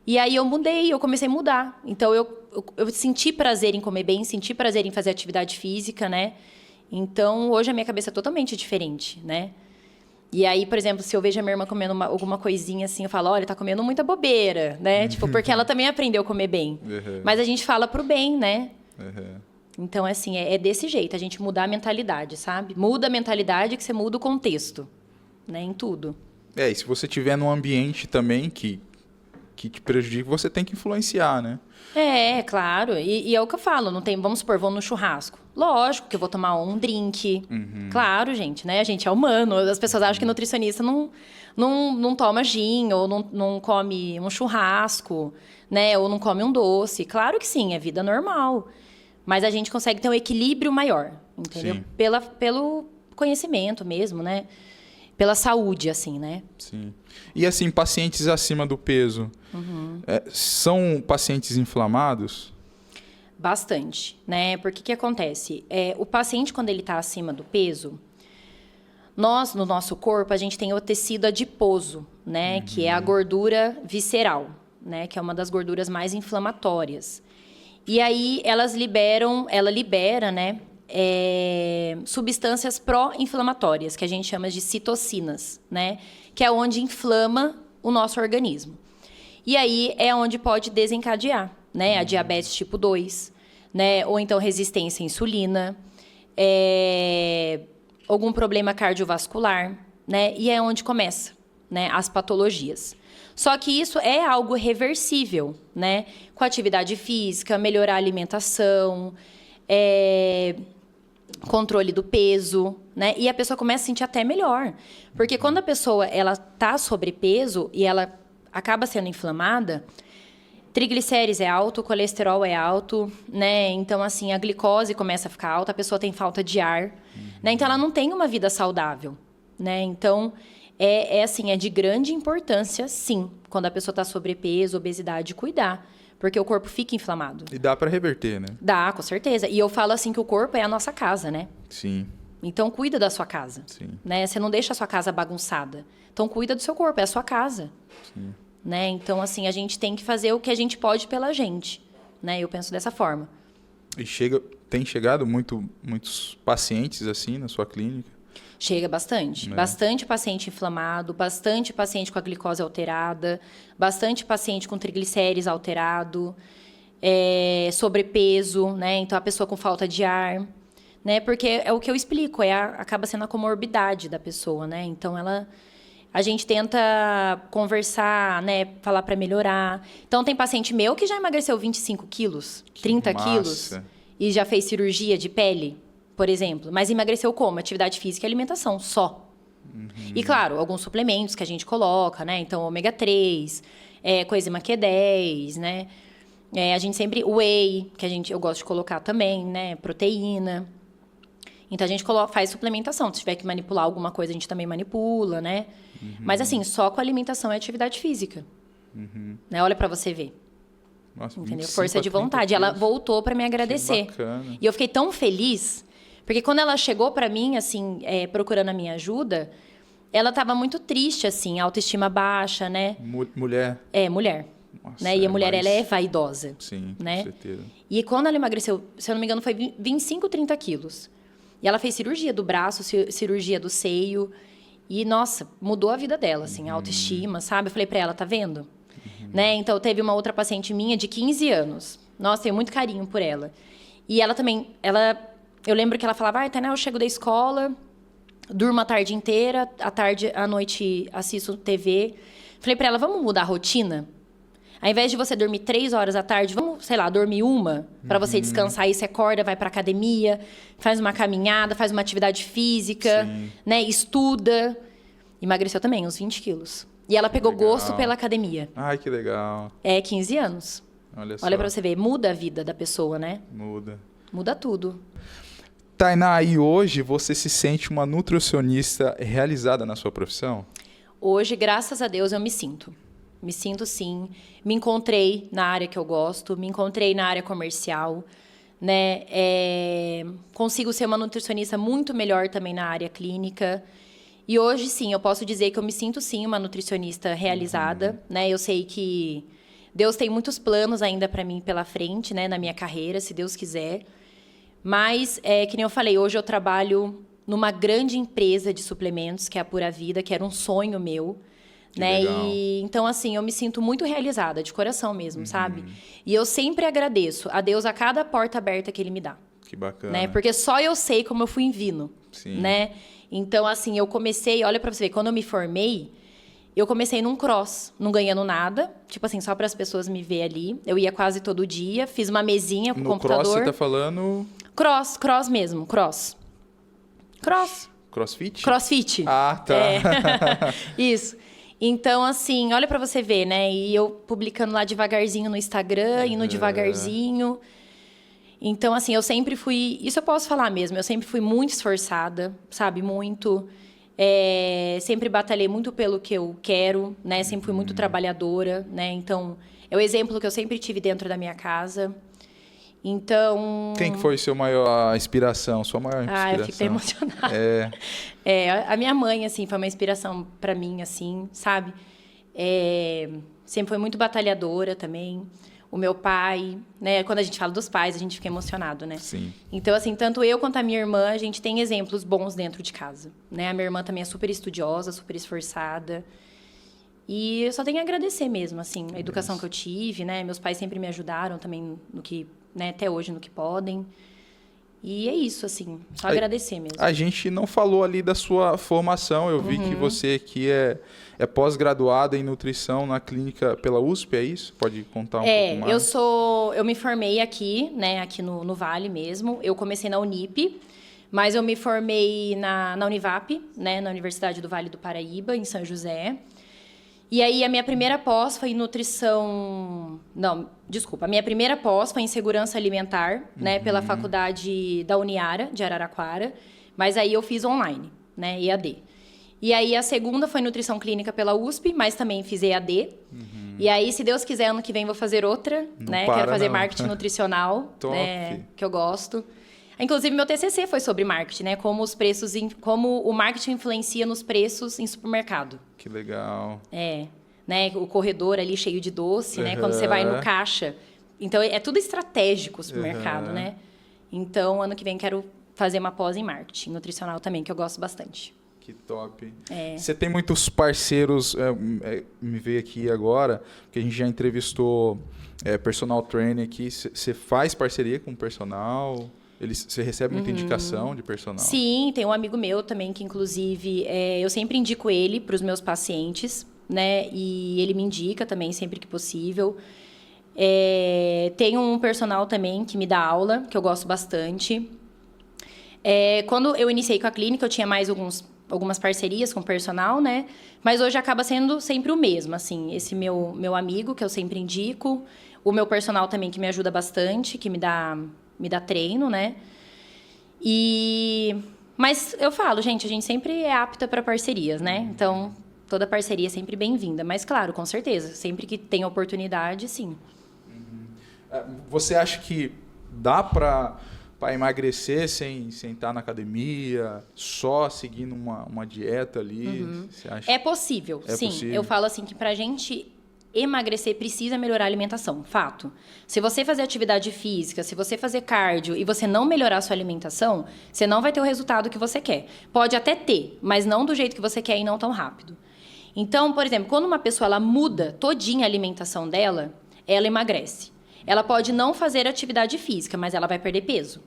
Speaker 1: E aí eu mudei, eu comecei a mudar. Então eu senti prazer em comer bem, senti prazer em fazer atividade física, né? Então hoje a minha cabeça é totalmente diferente, né? E aí, por exemplo, se eu vejo a minha irmã comendo alguma coisinha assim, eu falo, olha, tá comendo muita bobeira, né? Tipo, porque ela também aprendeu a comer bem. Mas a gente fala pro bem, né? Então, assim, é desse jeito, a gente mudar a mentalidade, sabe? Muda a mentalidade que você muda o contexto, né? Em tudo.
Speaker 2: E se você tiver num ambiente também que te prejudica, você tem que influenciar, né?
Speaker 1: Claro. E é o que eu falo, não tem, vamos supor, vou no churrasco. Lógico que eu vou tomar um drink. Claro, gente, né? A gente é humano. As pessoas acham que nutricionista não toma gin, ou não come um churrasco, né? Ou não come um doce. Claro que sim, é vida normal. Mas a gente consegue ter um equilíbrio maior, entendeu?
Speaker 2: Sim.
Speaker 1: Pelo conhecimento mesmo, né? Pela saúde, assim, né?
Speaker 2: Sim. E assim, pacientes acima do peso, são pacientes inflamados?
Speaker 1: Bastante, né? Porque que acontece? O paciente, quando ele está acima do peso, nós, no nosso corpo, a gente tem o tecido adiposo, né? Que é a gordura visceral, né? Que é uma das gorduras mais inflamatórias. E aí, ela libera, né? Substâncias pró-inflamatórias, que a gente chama de citocinas, né? Que é onde inflama o nosso organismo. E aí, é onde pode desencadear, né? A diabetes tipo 2, né? Ou então resistência à insulina, algum problema cardiovascular, né? E é onde começa, né? As patologias. Só que isso é algo reversível, né? Com atividade física, melhorar a alimentação, controle do peso, né? E a pessoa começa a sentir até melhor. Porque quando a pessoa ela tá sobrepeso e ela acaba sendo inflamada, triglicérides é alto, colesterol é alto, né? Então, assim, a glicose começa a ficar alta, a pessoa tem falta de ar, né? Então, ela não tem uma vida saudável, né? Então, assim, é de grande importância, sim, quando a pessoa está sobrepeso, obesidade, cuidar. Porque o corpo fica inflamado.
Speaker 2: E dá para reverter, né?
Speaker 1: Dá, com certeza. E eu falo assim que o corpo é a nossa casa, né?
Speaker 2: Sim.
Speaker 1: Então, cuida da sua casa.
Speaker 2: Sim.
Speaker 1: Né? Você não deixa a sua casa bagunçada. Então, cuida do seu corpo, é a sua casa.
Speaker 2: Sim.
Speaker 1: Né? Então, assim, a gente tem que fazer o que a gente pode pela gente. Né? Eu penso dessa forma.
Speaker 2: E tem chegado muitos pacientes assim na sua clínica?
Speaker 1: Chega bastante. Bastante paciente inflamado, bastante paciente com a glicose alterada, bastante paciente com triglicérides alterado, sobrepeso, né? Então, a pessoa com falta de ar, né? Porque é o que eu explico, acaba sendo a comorbidade da pessoa, né? Então, a gente tenta conversar, né? Falar para melhorar. Então, tem paciente meu que já emagreceu 25 quilos, 30 quilos, e já fez cirurgia de pele, por exemplo. Mas emagreceu como? Atividade física e alimentação, só. E, claro, alguns suplementos que a gente coloca, né? Então, ômega 3, coenzima Q10, né? A gente sempre... Whey, que eu gosto de colocar também, né? Proteína. Então, a gente faz suplementação. Se tiver que manipular alguma coisa, a gente também manipula, né? Mas, assim, só com alimentação e atividade física. Né? Olha pra você ver.
Speaker 2: Nossa,
Speaker 1: entendeu? Força de vontade. Ela voltou pra me agradecer.
Speaker 2: Que bacana.
Speaker 1: E eu fiquei tão feliz... Porque quando ela chegou para mim, assim, procurando a minha ajuda, ela estava muito triste, assim, autoestima baixa, né?
Speaker 2: Mulher?
Speaker 1: Mulher.
Speaker 2: Nossa,
Speaker 1: né? E a mulher, ela é vaidosa.
Speaker 2: Sim,
Speaker 1: né?
Speaker 2: com certeza.
Speaker 1: E quando ela emagreceu, se eu não me engano, foi 25, 30 quilos. E ela fez cirurgia do braço, cirurgia do seio. E, nossa, mudou a vida dela, assim, a autoestima, sabe? Eu falei para ela, tá vendo? Né? Então, teve uma outra paciente minha de 15 anos. Nossa, tenho muito carinho por ela. E ela também, eu lembro que ela falava, Tainá, eu chego da escola, durmo a tarde inteira, à noite assisto TV. Falei pra ela, vamos mudar a rotina? Ao invés de você dormir 3 horas à tarde, vamos, sei lá, dormir 1, para você descansar. Aí você acorda, vai pra academia, faz uma caminhada, faz uma atividade física, né? Estuda. Emagreceu também, uns 20 quilos. E ela pegou gosto pela academia.
Speaker 2: Ai, que legal.
Speaker 1: 15 anos.
Speaker 2: Olha só.
Speaker 1: Olha pra você ver, muda a vida da pessoa, né?
Speaker 2: Muda
Speaker 1: tudo.
Speaker 2: Tainá, e hoje você se sente uma nutricionista realizada na sua profissão?
Speaker 1: Hoje, graças a Deus, eu me sinto. Me sinto, sim. Me encontrei na área que eu gosto, me encontrei na área comercial, né? Consigo ser uma nutricionista muito melhor também na área clínica. E hoje, sim, eu posso dizer que eu me sinto, sim, uma nutricionista realizada, né? Eu sei que Deus tem muitos planos ainda para mim pela frente, né? Na minha carreira, se Deus quiser. Mas, que nem eu falei, hoje eu trabalho numa grande empresa de suplementos, que é a Pura Vida, que era um sonho meu, né? E, então, assim, eu me sinto muito realizada, de coração mesmo, sabe? E eu sempre agradeço a Deus a cada porta aberta que Ele me dá.
Speaker 2: Que bacana.
Speaker 1: Né? Porque só eu sei como eu fui em Vino,
Speaker 2: Sim.
Speaker 1: né? Então, assim, eu comecei... Olha pra você ver, quando eu me formei, eu comecei num cross, não ganhando nada. Tipo assim, só para as pessoas me ver ali. Eu ia quase todo dia, fiz uma mesinha com o computador.
Speaker 2: No cross você tá falando...
Speaker 1: Cross mesmo, cross.
Speaker 2: Crossfit?
Speaker 1: Crossfit.
Speaker 2: Ah, tá.
Speaker 1: É. Isso. Então, assim, olha pra você ver, né? E eu publicando lá devagarzinho no Instagram, indo devagarzinho. Então, assim, eu sempre fui... Isso eu posso falar mesmo. Eu sempre fui muito esforçada, sabe? Muito. Sempre batalhei muito pelo que eu quero, né? Sempre fui muito trabalhadora, né? Então, é o exemplo que eu sempre tive dentro da minha casa. Então...
Speaker 2: Quem que foi sua maior inspiração? Sua maior inspiração?
Speaker 1: Eu fico até emocionada. A minha mãe, assim, foi uma inspiração para mim, assim, sabe? Sempre foi muito batalhadora também. O meu pai, né? Quando a gente fala dos pais, a gente fica emocionado, né?
Speaker 2: Sim.
Speaker 1: Então, assim, tanto eu quanto a minha irmã, a gente tem exemplos bons dentro de casa, né? A minha irmã também é super estudiosa, super esforçada. E eu só tenho a agradecer mesmo, assim, a educação que eu tive, né? Meus pais sempre me ajudaram também no que, né? Até hoje, no que podem. E é isso, assim, só agradecer mesmo.
Speaker 2: A gente não falou ali da sua formação. Eu vi que você aqui é pós-graduada em nutrição na clínica pela USP, é isso? Pode contar um pouco mais?
Speaker 1: Eu me formei aqui, né? Aqui no Vale mesmo. Eu comecei na Unip, mas eu me formei na Univap, né? Na Universidade do Vale do Paraíba, em São José. E aí, a minha primeira pós foi em nutrição... Não, desculpa. A minha primeira pós foi em segurança alimentar, né? Pela faculdade da Uniara, de Araraquara. Mas aí eu fiz online, né? EAD. E aí, a segunda foi nutrição clínica pela USP, mas também fiz EAD. E aí, se Deus quiser, ano que vem vou fazer outra, né? Quero fazer marketing nutricional,
Speaker 2: Top.
Speaker 1: né? Que eu gosto. Inclusive, meu TCC foi sobre marketing, né? Como o marketing influencia nos preços em supermercado.
Speaker 2: Que legal.
Speaker 1: Né? O corredor ali cheio de doce, né? Quando você vai no caixa. Então, é tudo estratégico o supermercado, né? Então, ano que vem, quero fazer uma pós em marketing nutricional também, que eu gosto bastante.
Speaker 2: Que top. Você tem muitos parceiros, me veio aqui agora, que a gente já entrevistou personal trainer aqui. Você faz parceria com o personal? Você recebe muita indicação de personal?
Speaker 1: Sim, tem um amigo meu também que, inclusive, eu sempre indico ele para os meus pacientes, né? E ele me indica também sempre que possível. Tem um personal também que me dá aula, que eu gosto bastante. Quando eu iniciei com a clínica, eu tinha mais algumas parcerias com o personal, né? Mas hoje acaba sendo sempre o mesmo, assim. Esse meu amigo, que eu sempre indico. O meu personal também, que me ajuda bastante, que me dá treino, né? Mas eu falo, gente, a gente sempre é apta para parcerias, né? Então, toda parceria é sempre bem-vinda. Mas, claro, com certeza, sempre que tem oportunidade, sim.
Speaker 2: Você acha que dá para emagrecer sem estar na academia, só seguindo uma dieta ali? Você acha?
Speaker 1: É possível, sim.
Speaker 2: Possível.
Speaker 1: Eu falo assim que pra gente emagrecer precisa melhorar a alimentação, fato. Se você fazer atividade física, se você fazer cardio e você não melhorar a sua alimentação, você não vai ter o resultado que você quer. Pode até ter, mas não do jeito que você quer e não tão rápido. Então, por exemplo, quando uma pessoa ela muda todinha a alimentação dela, ela emagrece. Ela pode não fazer atividade física, mas ela vai perder peso.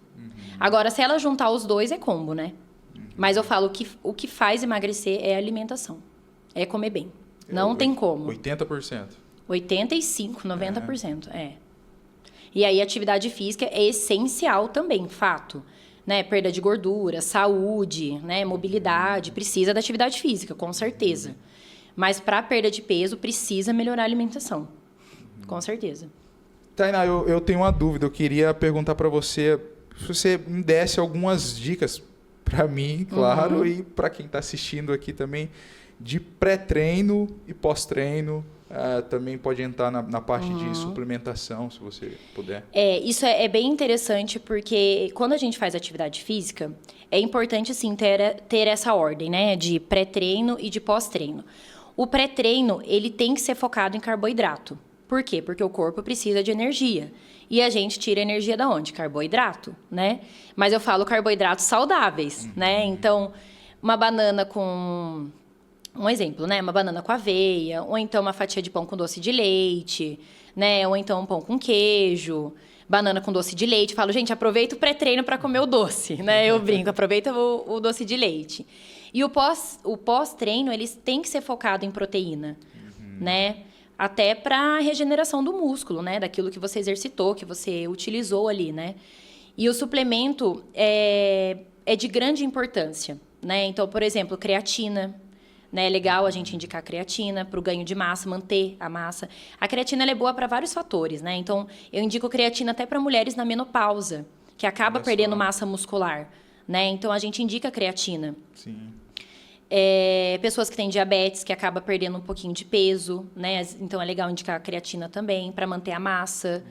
Speaker 1: Agora, se ela juntar os dois, é combo, né? Mas eu falo que o que faz emagrecer é a alimentação. É comer bem. Não tem como.
Speaker 2: 80%.
Speaker 1: 85%, 90%. E aí, a atividade física é essencial também, fato. Né? Perda de gordura, saúde, né? Mobilidade. Precisa da atividade física, com certeza. Mas para perda de peso, precisa melhorar a alimentação. Com certeza.
Speaker 2: Tainá, eu tenho uma dúvida. Eu queria perguntar para você, se você me desse algumas dicas para mim, claro, e para quem está assistindo aqui também, de pré-treino e pós-treino. Também pode entrar na parte de suplementação, se você puder.
Speaker 1: Isso é bem interessante, porque quando a gente faz atividade física, é importante, sim, ter essa ordem, né? De pré-treino e de pós-treino. O pré-treino, ele tem que ser focado em carboidrato. Por quê? Porque o corpo precisa de energia. E a gente tira energia da onde? Carboidrato, né? Mas eu falo carboidratos saudáveis, né? Então, uma banana com... Um exemplo, né? Uma banana com aveia, ou então uma fatia de pão com doce de leite, né? Ou então um pão com queijo. banana com doce de leite. Falo, gente, aproveita o pré-treino para comer o doce, né? Eu brinco, aproveita o doce de leite. E o pós-treino, eles têm que ser focado em proteína, né? Até para regeneração do músculo, né? Daquilo que você exercitou, que você utilizou ali, né? E o suplemento é de grande importância, né? Então, por exemplo, creatina, né? É legal a gente indicar creatina para o ganho de massa, manter a massa. A creatina ela é boa para vários fatores, né? Então, eu indico creatina até para mulheres na menopausa, que acaba perdendo massa muscular, né? Então, a gente indica creatina.
Speaker 2: Sim.
Speaker 1: Pessoas que têm diabetes, que acaba perdendo um pouquinho de peso, né? Então, é legal indicar a creatina também, para manter a massa.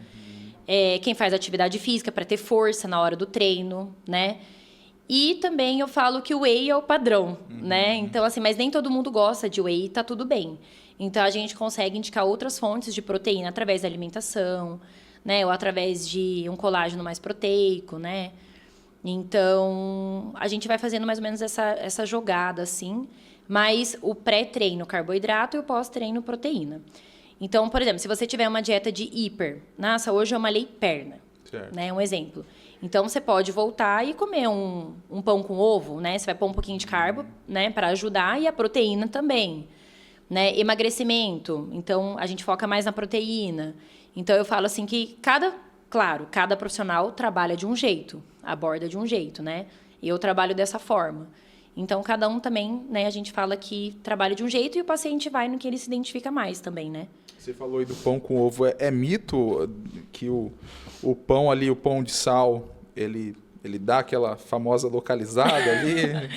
Speaker 1: Quem faz atividade física, para ter força na hora do treino, né? E também eu falo que o whey é o padrão, né? Então, assim, mas nem todo mundo gosta de whey e tá tudo bem. Então, a gente consegue indicar outras fontes de proteína através da alimentação, né? Ou através de um colágeno mais proteico, né? Então, a gente vai fazendo mais ou menos essa jogada, assim. Mas o pré-treino, carboidrato, e o pós-treino, proteína. Então, por exemplo, se você tiver uma dieta de hiper, nossa, hoje eu malhei perna, né? Um exemplo. Então, você pode voltar e comer um pão com ovo, né? Você vai pôr um pouquinho de carbo, né? Para ajudar, e a proteína também, né? Emagrecimento. Então, a gente foca mais na proteína. Então, eu falo assim que cada profissional trabalha de um jeito, aborda de um jeito, né? E eu trabalho dessa forma. Então, cada um também, né? A gente fala que trabalha de um jeito e o paciente vai no que ele se identifica mais também, né?
Speaker 2: Você falou aí do pão com ovo. É mito que o pão ali, o pão de sal, ele dá aquela famosa localizada ali?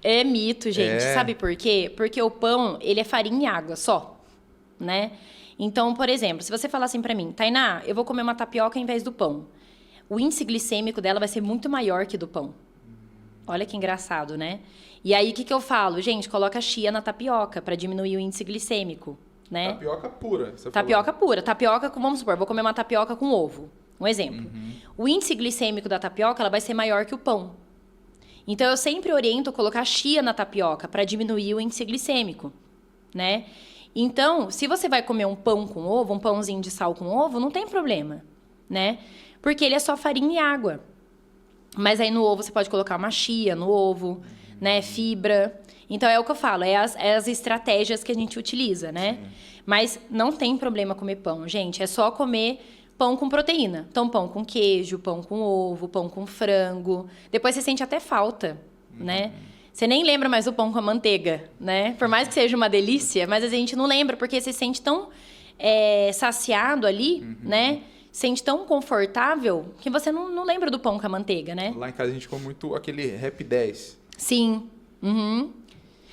Speaker 1: É mito, gente. Sabe por quê? Porque o pão, ele é farinha e água só, né? Então, por exemplo, se você falar assim pra mim, Tainá, eu vou comer uma tapioca em vez do pão. O índice glicêmico dela vai ser muito maior que do pão. Olha que engraçado, né? E aí, o que eu falo? Gente, coloca chia na tapioca pra diminuir o índice glicêmico, né?
Speaker 2: Tapioca pura, você
Speaker 1: Tapioca
Speaker 2: falou.
Speaker 1: pura. Tapioca, vamos supor, vou comer uma tapioca com ovo. Um exemplo. O índice glicêmico da tapioca ela vai ser maior que o pão. Então, eu sempre oriento colocar chia na tapioca para diminuir o índice glicêmico, né? Então, se você vai comer um pão com ovo, um pãozinho de sal com ovo, não tem problema, né? Porque ele é só farinha e água. Mas aí no ovo você pode colocar uma chia no ovo, né? Fibra. Então, é o que eu falo, é as estratégias que a gente utiliza, né? Sim. Mas não tem problema comer pão, gente. É só comer pão com proteína. Então, pão com queijo, pão com ovo, pão com frango. Depois você sente até falta, né? Você nem lembra mais do pão com a manteiga, né? Por mais que seja uma delícia, mas a gente não lembra, porque você se sente tão saciado ali, né? Sente tão confortável que você não lembra do pão com a manteiga, né?
Speaker 2: Lá em casa a gente come muito aquele Rap 10.
Speaker 1: Sim.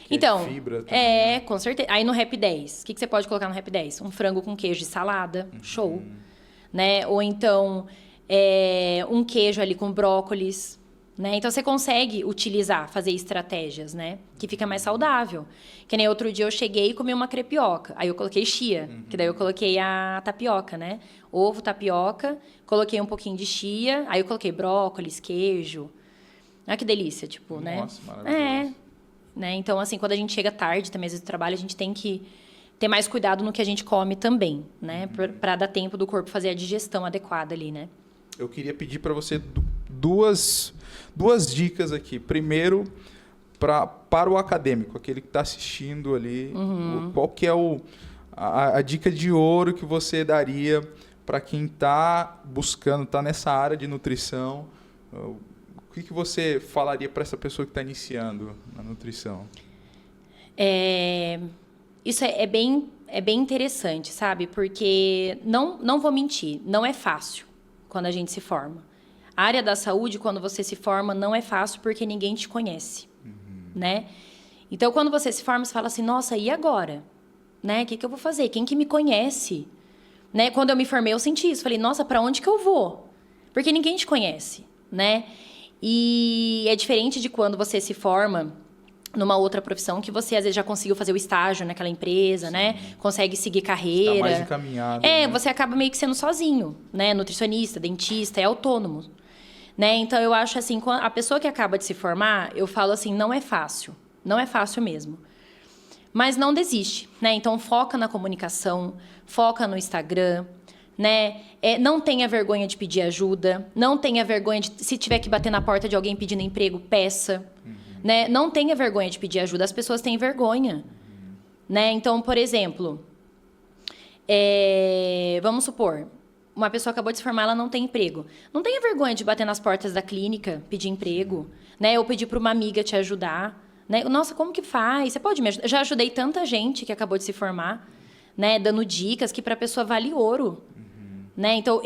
Speaker 1: Então,
Speaker 2: fibra também.
Speaker 1: Com certeza. Aí no Rap 10, o que você pode colocar no Rap 10? Um frango com queijo e salada, show. Né? Ou então, um queijo ali com brócolis, né? Então, você consegue utilizar, fazer estratégias, né? Que fica mais saudável. Que nem outro dia eu cheguei e comi uma crepioca. Aí eu coloquei chia, que daí eu coloquei a tapioca, né? Ovo, tapioca, coloquei um pouquinho de chia, aí eu coloquei brócolis, queijo. Olha que delícia, tipo, né?
Speaker 2: Nossa, maravilhoso.
Speaker 1: Né? Então, assim, quando a gente chega tarde também, às vezes do trabalho, a gente tem que ter mais cuidado no que a gente come também, né? Para dar tempo do corpo fazer a digestão adequada ali, né?
Speaker 2: Eu queria pedir para você duas dicas aqui. Primeiro, para o acadêmico, aquele que está assistindo ali, qual que é a dica de ouro que você daria para quem está buscando, está nessa área de nutrição? O que você falaria para essa pessoa que está iniciando na nutrição?
Speaker 1: Isso é bem interessante, sabe? Porque, não vou mentir, não é fácil quando a gente se forma. A área da saúde, quando você se forma, não é fácil porque ninguém te conhece, né? Então, quando você se forma, você fala assim, nossa, e agora? Né? O que eu vou fazer? Quem que me conhece? Né? Quando eu me formei, eu senti isso. Falei, nossa, para onde que eu vou? Porque ninguém te conhece, né? E é diferente de quando você se forma numa outra profissão que você, às vezes, já conseguiu fazer o estágio naquela empresa, sim, né? Consegue seguir carreira.
Speaker 2: Está mais encaminhado. Né?
Speaker 1: Você acaba meio que sendo sozinho, né? Nutricionista, dentista, é autônomo. Né? Então, eu acho assim, a pessoa que acaba de se formar, eu falo assim, não é fácil. Não é fácil mesmo. Mas não desiste, né? Então, foca na comunicação, foca no Instagram, né? Não tenha vergonha de pedir ajuda, não tenha vergonha de, se tiver que bater na porta de alguém pedindo emprego, peça, né? Não tenha vergonha de pedir ajuda, as pessoas têm vergonha, né? Então, por exemplo, vamos supor, uma pessoa acabou de se formar, ela não tem emprego. Não tenha vergonha de bater nas portas da clínica, pedir emprego, né? Ou pedir para uma amiga te ajudar, né? Nossa, como que faz? Você pode me ajudar? Eu já ajudei tanta gente que acabou de se formar, né? Dando dicas que para a pessoa vale ouro, né? Então,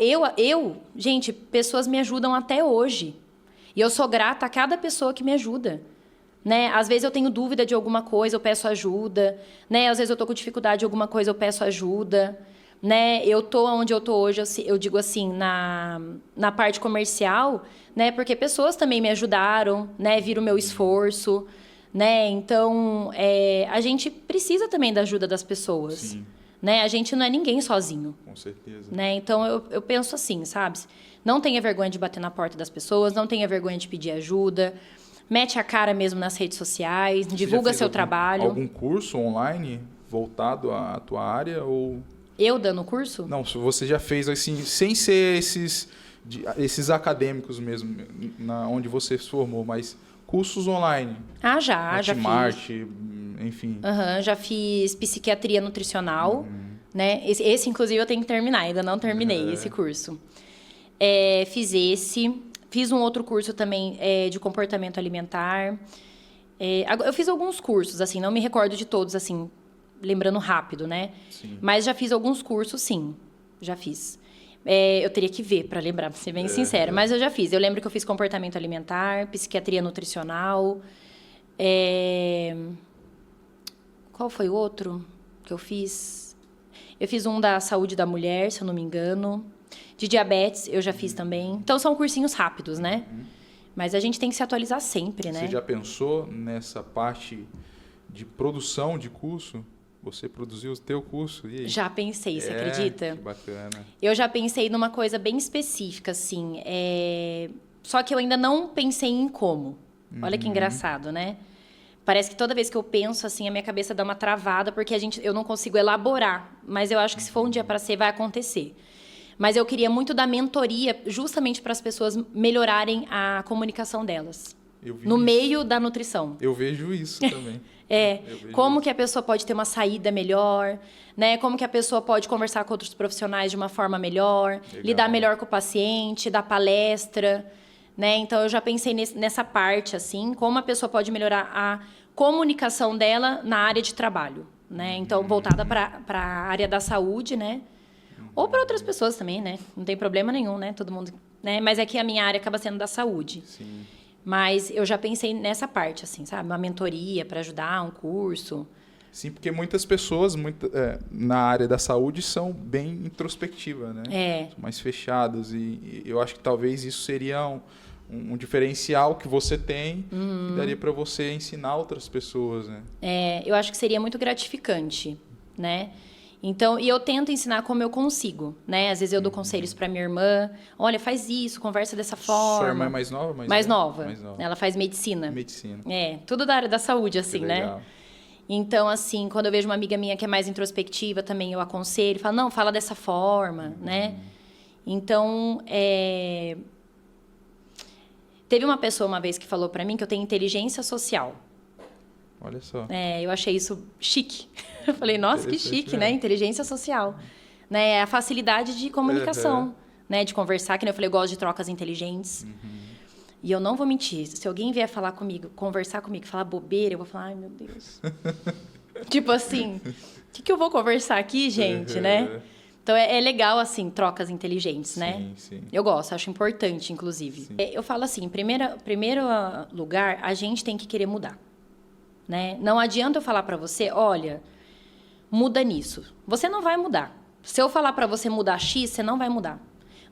Speaker 1: gente, pessoas me ajudam até hoje. E eu sou grata a cada pessoa que me ajuda, né? Às vezes eu tenho dúvida de alguma coisa, eu peço ajuda, né? Às vezes eu tô com dificuldade de alguma coisa, eu peço ajuda, né? Eu tô onde eu tô hoje, eu digo assim, na parte comercial, né? Porque pessoas também me ajudaram, né? Viram o meu esforço, né? Então, a gente precisa também da ajuda das pessoas.
Speaker 2: Sim.
Speaker 1: Né? A gente não é ninguém sozinho.
Speaker 2: Com certeza.
Speaker 1: Né? Então, eu penso assim, sabe? Não tenha vergonha de bater na porta das pessoas, não tenha vergonha de pedir ajuda, mete a cara mesmo nas redes sociais, divulga seu trabalho.
Speaker 2: Algum curso online voltado à tua área? Ou...
Speaker 1: Eu dando curso?
Speaker 2: Não, se você já fez assim, sem ser esses acadêmicos mesmo, onde você se formou, mas cursos online.
Speaker 1: Já
Speaker 2: Hotmart,
Speaker 1: fiz.
Speaker 2: Enfim.
Speaker 1: Já fiz psiquiatria nutricional, né? Esse, inclusive, eu tenho que terminar, ainda não terminei esse curso. Fiz um outro curso também de comportamento alimentar. Eu fiz alguns cursos, assim, não me recordo de todos, assim, lembrando rápido, né?
Speaker 2: Sim.
Speaker 1: Mas já fiz alguns cursos, sim, já fiz. Eu teria que ver para lembrar, para ser bem sincera, mas eu já fiz. Eu lembro que eu fiz comportamento alimentar, psiquiatria nutricional. Qual foi o outro que eu fiz? Eu fiz um da saúde da mulher, se eu não me engano. De diabetes, eu já fiz também. Então, são cursinhos rápidos, né? Mas a gente tem que se atualizar sempre, né?
Speaker 2: Você já pensou nessa parte de produção de curso? Você produziu o teu curso? E aí?
Speaker 1: Já pensei, você acredita?
Speaker 2: Que bacana.
Speaker 1: Eu já pensei numa coisa bem específica, assim. Só que eu ainda não pensei em como. Olha que engraçado, né? Parece que toda vez que eu penso, assim, a minha cabeça dá uma travada, porque eu não consigo elaborar. Mas eu acho que se for um dia para ser, vai acontecer. Mas eu queria muito dar mentoria justamente para as pessoas melhorarem a comunicação delas. No meio da nutrição.
Speaker 2: Eu vejo isso também.
Speaker 1: Como que a pessoa pode ter uma saída melhor, né? Como que a pessoa pode conversar com outros profissionais de uma forma melhor, lidar melhor com o paciente, dar palestra, né? Então, eu já pensei nessa parte, assim, como a pessoa pode melhorar a comunicação dela na área de trabalho, né? Então, voltada para a área da saúde, né? Ou para outras pessoas também, né? Não tem problema nenhum, né? Todo mundo, né? Mas é que a minha área acaba sendo da saúde.
Speaker 2: Sim.
Speaker 1: Mas eu já pensei nessa parte, assim, sabe? Uma mentoria para ajudar, um curso.
Speaker 2: Sim, porque muitas pessoas na área da saúde são bem introspectivas, né? São mais fechadas. E eu acho que talvez isso seria um diferencial que você tem que daria para você ensinar outras pessoas, né?
Speaker 1: Eu acho que seria muito gratificante, né? Então, e eu tento ensinar como eu consigo, né? Às vezes eu dou conselhos para minha irmã. Olha, faz isso, conversa dessa forma.
Speaker 2: Sua irmã é mais nova?
Speaker 1: Mais nova. Ela faz medicina.
Speaker 2: Medicina.
Speaker 1: Tudo da área da saúde, assim,
Speaker 2: Que
Speaker 1: né?
Speaker 2: legal.
Speaker 1: Então, assim, quando eu vejo uma amiga minha que é mais introspectiva também, eu aconselho. Falo, não, fala dessa forma, né? Então, teve uma pessoa uma vez que falou para mim que eu tenho inteligência social.
Speaker 2: Olha só.
Speaker 1: Eu achei isso chique. Eu falei, nossa, que chique, né? Inteligência social. Né? A facilidade de comunicação, né? De conversar, que nem eu falei, eu gosto de trocas inteligentes. E eu não vou mentir. Se alguém vier falar comigo, conversar comigo, falar bobeira, eu vou falar, ai, meu Deus. Tipo assim, o que eu vou conversar aqui, gente, né? Então, é legal, assim, trocas inteligentes, né?
Speaker 2: Sim.
Speaker 1: Eu gosto, acho importante, inclusive. Eu falo assim, em primeiro lugar, a gente tem que querer mudar. Né? Não adianta eu falar para você, olha, muda nisso. Você não vai mudar. Se eu falar para você mudar X, você não vai mudar.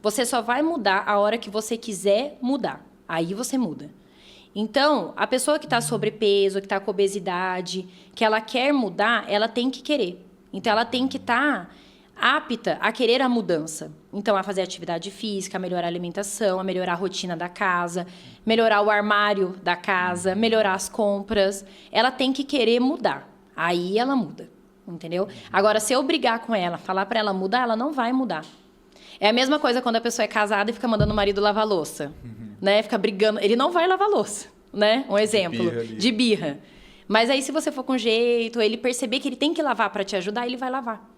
Speaker 1: Você só vai mudar a hora que você quiser mudar. Aí você muda. Então, a pessoa que está sobrepeso, que está com obesidade, que ela quer mudar, ela tem que querer. Então, ela tem que estar apta a querer a mudança. Então, a fazer atividade física, a melhorar a alimentação, a melhorar a rotina da casa, melhorar o armário da casa, melhorar as compras. Ela tem que querer mudar. Aí ela muda, entendeu? Agora, se eu brigar com ela, falar para ela mudar, ela não vai mudar. É a mesma coisa quando a pessoa é casada e fica mandando o marido lavar louça, né? Fica brigando. Ele não vai lavar louça, né? Um exemplo. De birra. Mas aí, se você for com jeito, ele perceber que ele tem que lavar para te ajudar, ele vai lavar.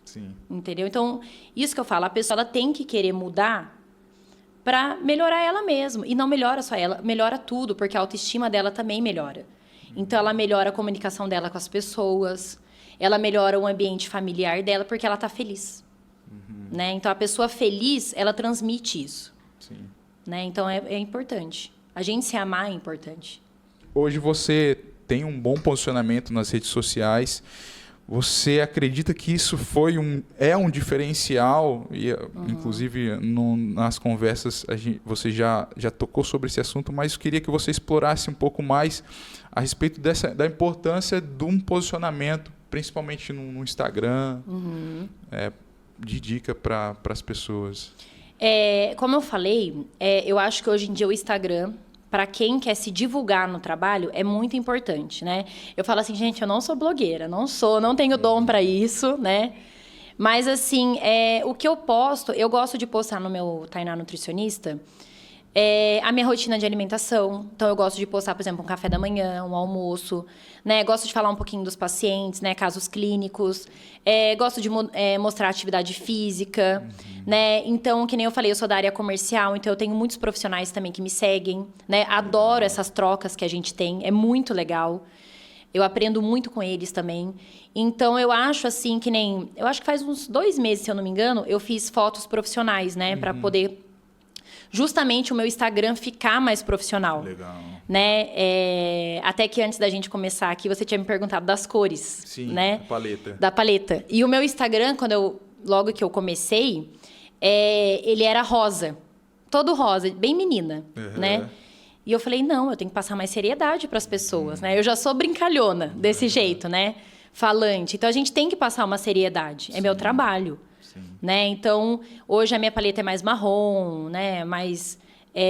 Speaker 2: Sim.
Speaker 1: Entendeu? Então, isso que eu falo, a pessoa ela tem que querer mudar para melhorar ela mesma. E não melhora só ela, melhora tudo, porque a autoestima dela também melhora. Então, ela melhora a comunicação dela com as pessoas, ela melhora o ambiente familiar dela, porque ela está feliz. Né? Então, a pessoa feliz, ela transmite isso.
Speaker 2: Sim.
Speaker 1: Né? Então, é importante. A gente se amar é importante.
Speaker 2: Hoje você tem um bom posicionamento nas redes sociais. Você acredita que isso é um diferencial? E, inclusive, nas conversas, você já tocou sobre esse assunto, mas eu queria que você explorasse um pouco mais a respeito da importância de um posicionamento, principalmente no Instagram, de dica para as pessoas.
Speaker 1: Como eu falei, eu acho que hoje em dia o Instagram, para quem quer se divulgar no trabalho, é muito importante, né? Eu falo assim, gente, eu não sou blogueira, não tenho dom para isso, né? Mas, assim, o que eu posto, eu gosto de postar no meu Tainá Nutricionista, a minha rotina de alimentação. Então, eu gosto de postar, por exemplo, um café da manhã, um almoço, né? Gosto de falar um pouquinho dos pacientes, né? Casos clínicos. Gosto de mostrar atividade física, né? Então, que nem eu falei, eu sou da área comercial, então eu tenho muitos profissionais também que me seguem, né? Adoro essas trocas que a gente tem, é muito legal. Eu aprendo muito com eles também. Então, eu acho assim, eu acho que faz uns 2 meses, se eu não me engano, eu fiz fotos profissionais, né? Para poder justamente o meu Instagram ficar mais profissional.
Speaker 2: Legal.
Speaker 1: Né? Até que antes da gente começar aqui, você tinha me perguntado das cores.
Speaker 2: Sim,
Speaker 1: né?
Speaker 2: da paleta.
Speaker 1: Da paleta. E o meu Instagram, logo que eu comecei, ele era rosa. Todo rosa, bem menina, né? E eu falei, não, eu tenho que passar mais seriedade para as pessoas, né? Eu já sou brincalhona desse jeito, né? Falante. Então, a gente tem que passar uma seriedade. É meu trabalho. Né? Então, hoje a minha paleta é mais marrom, né? Mais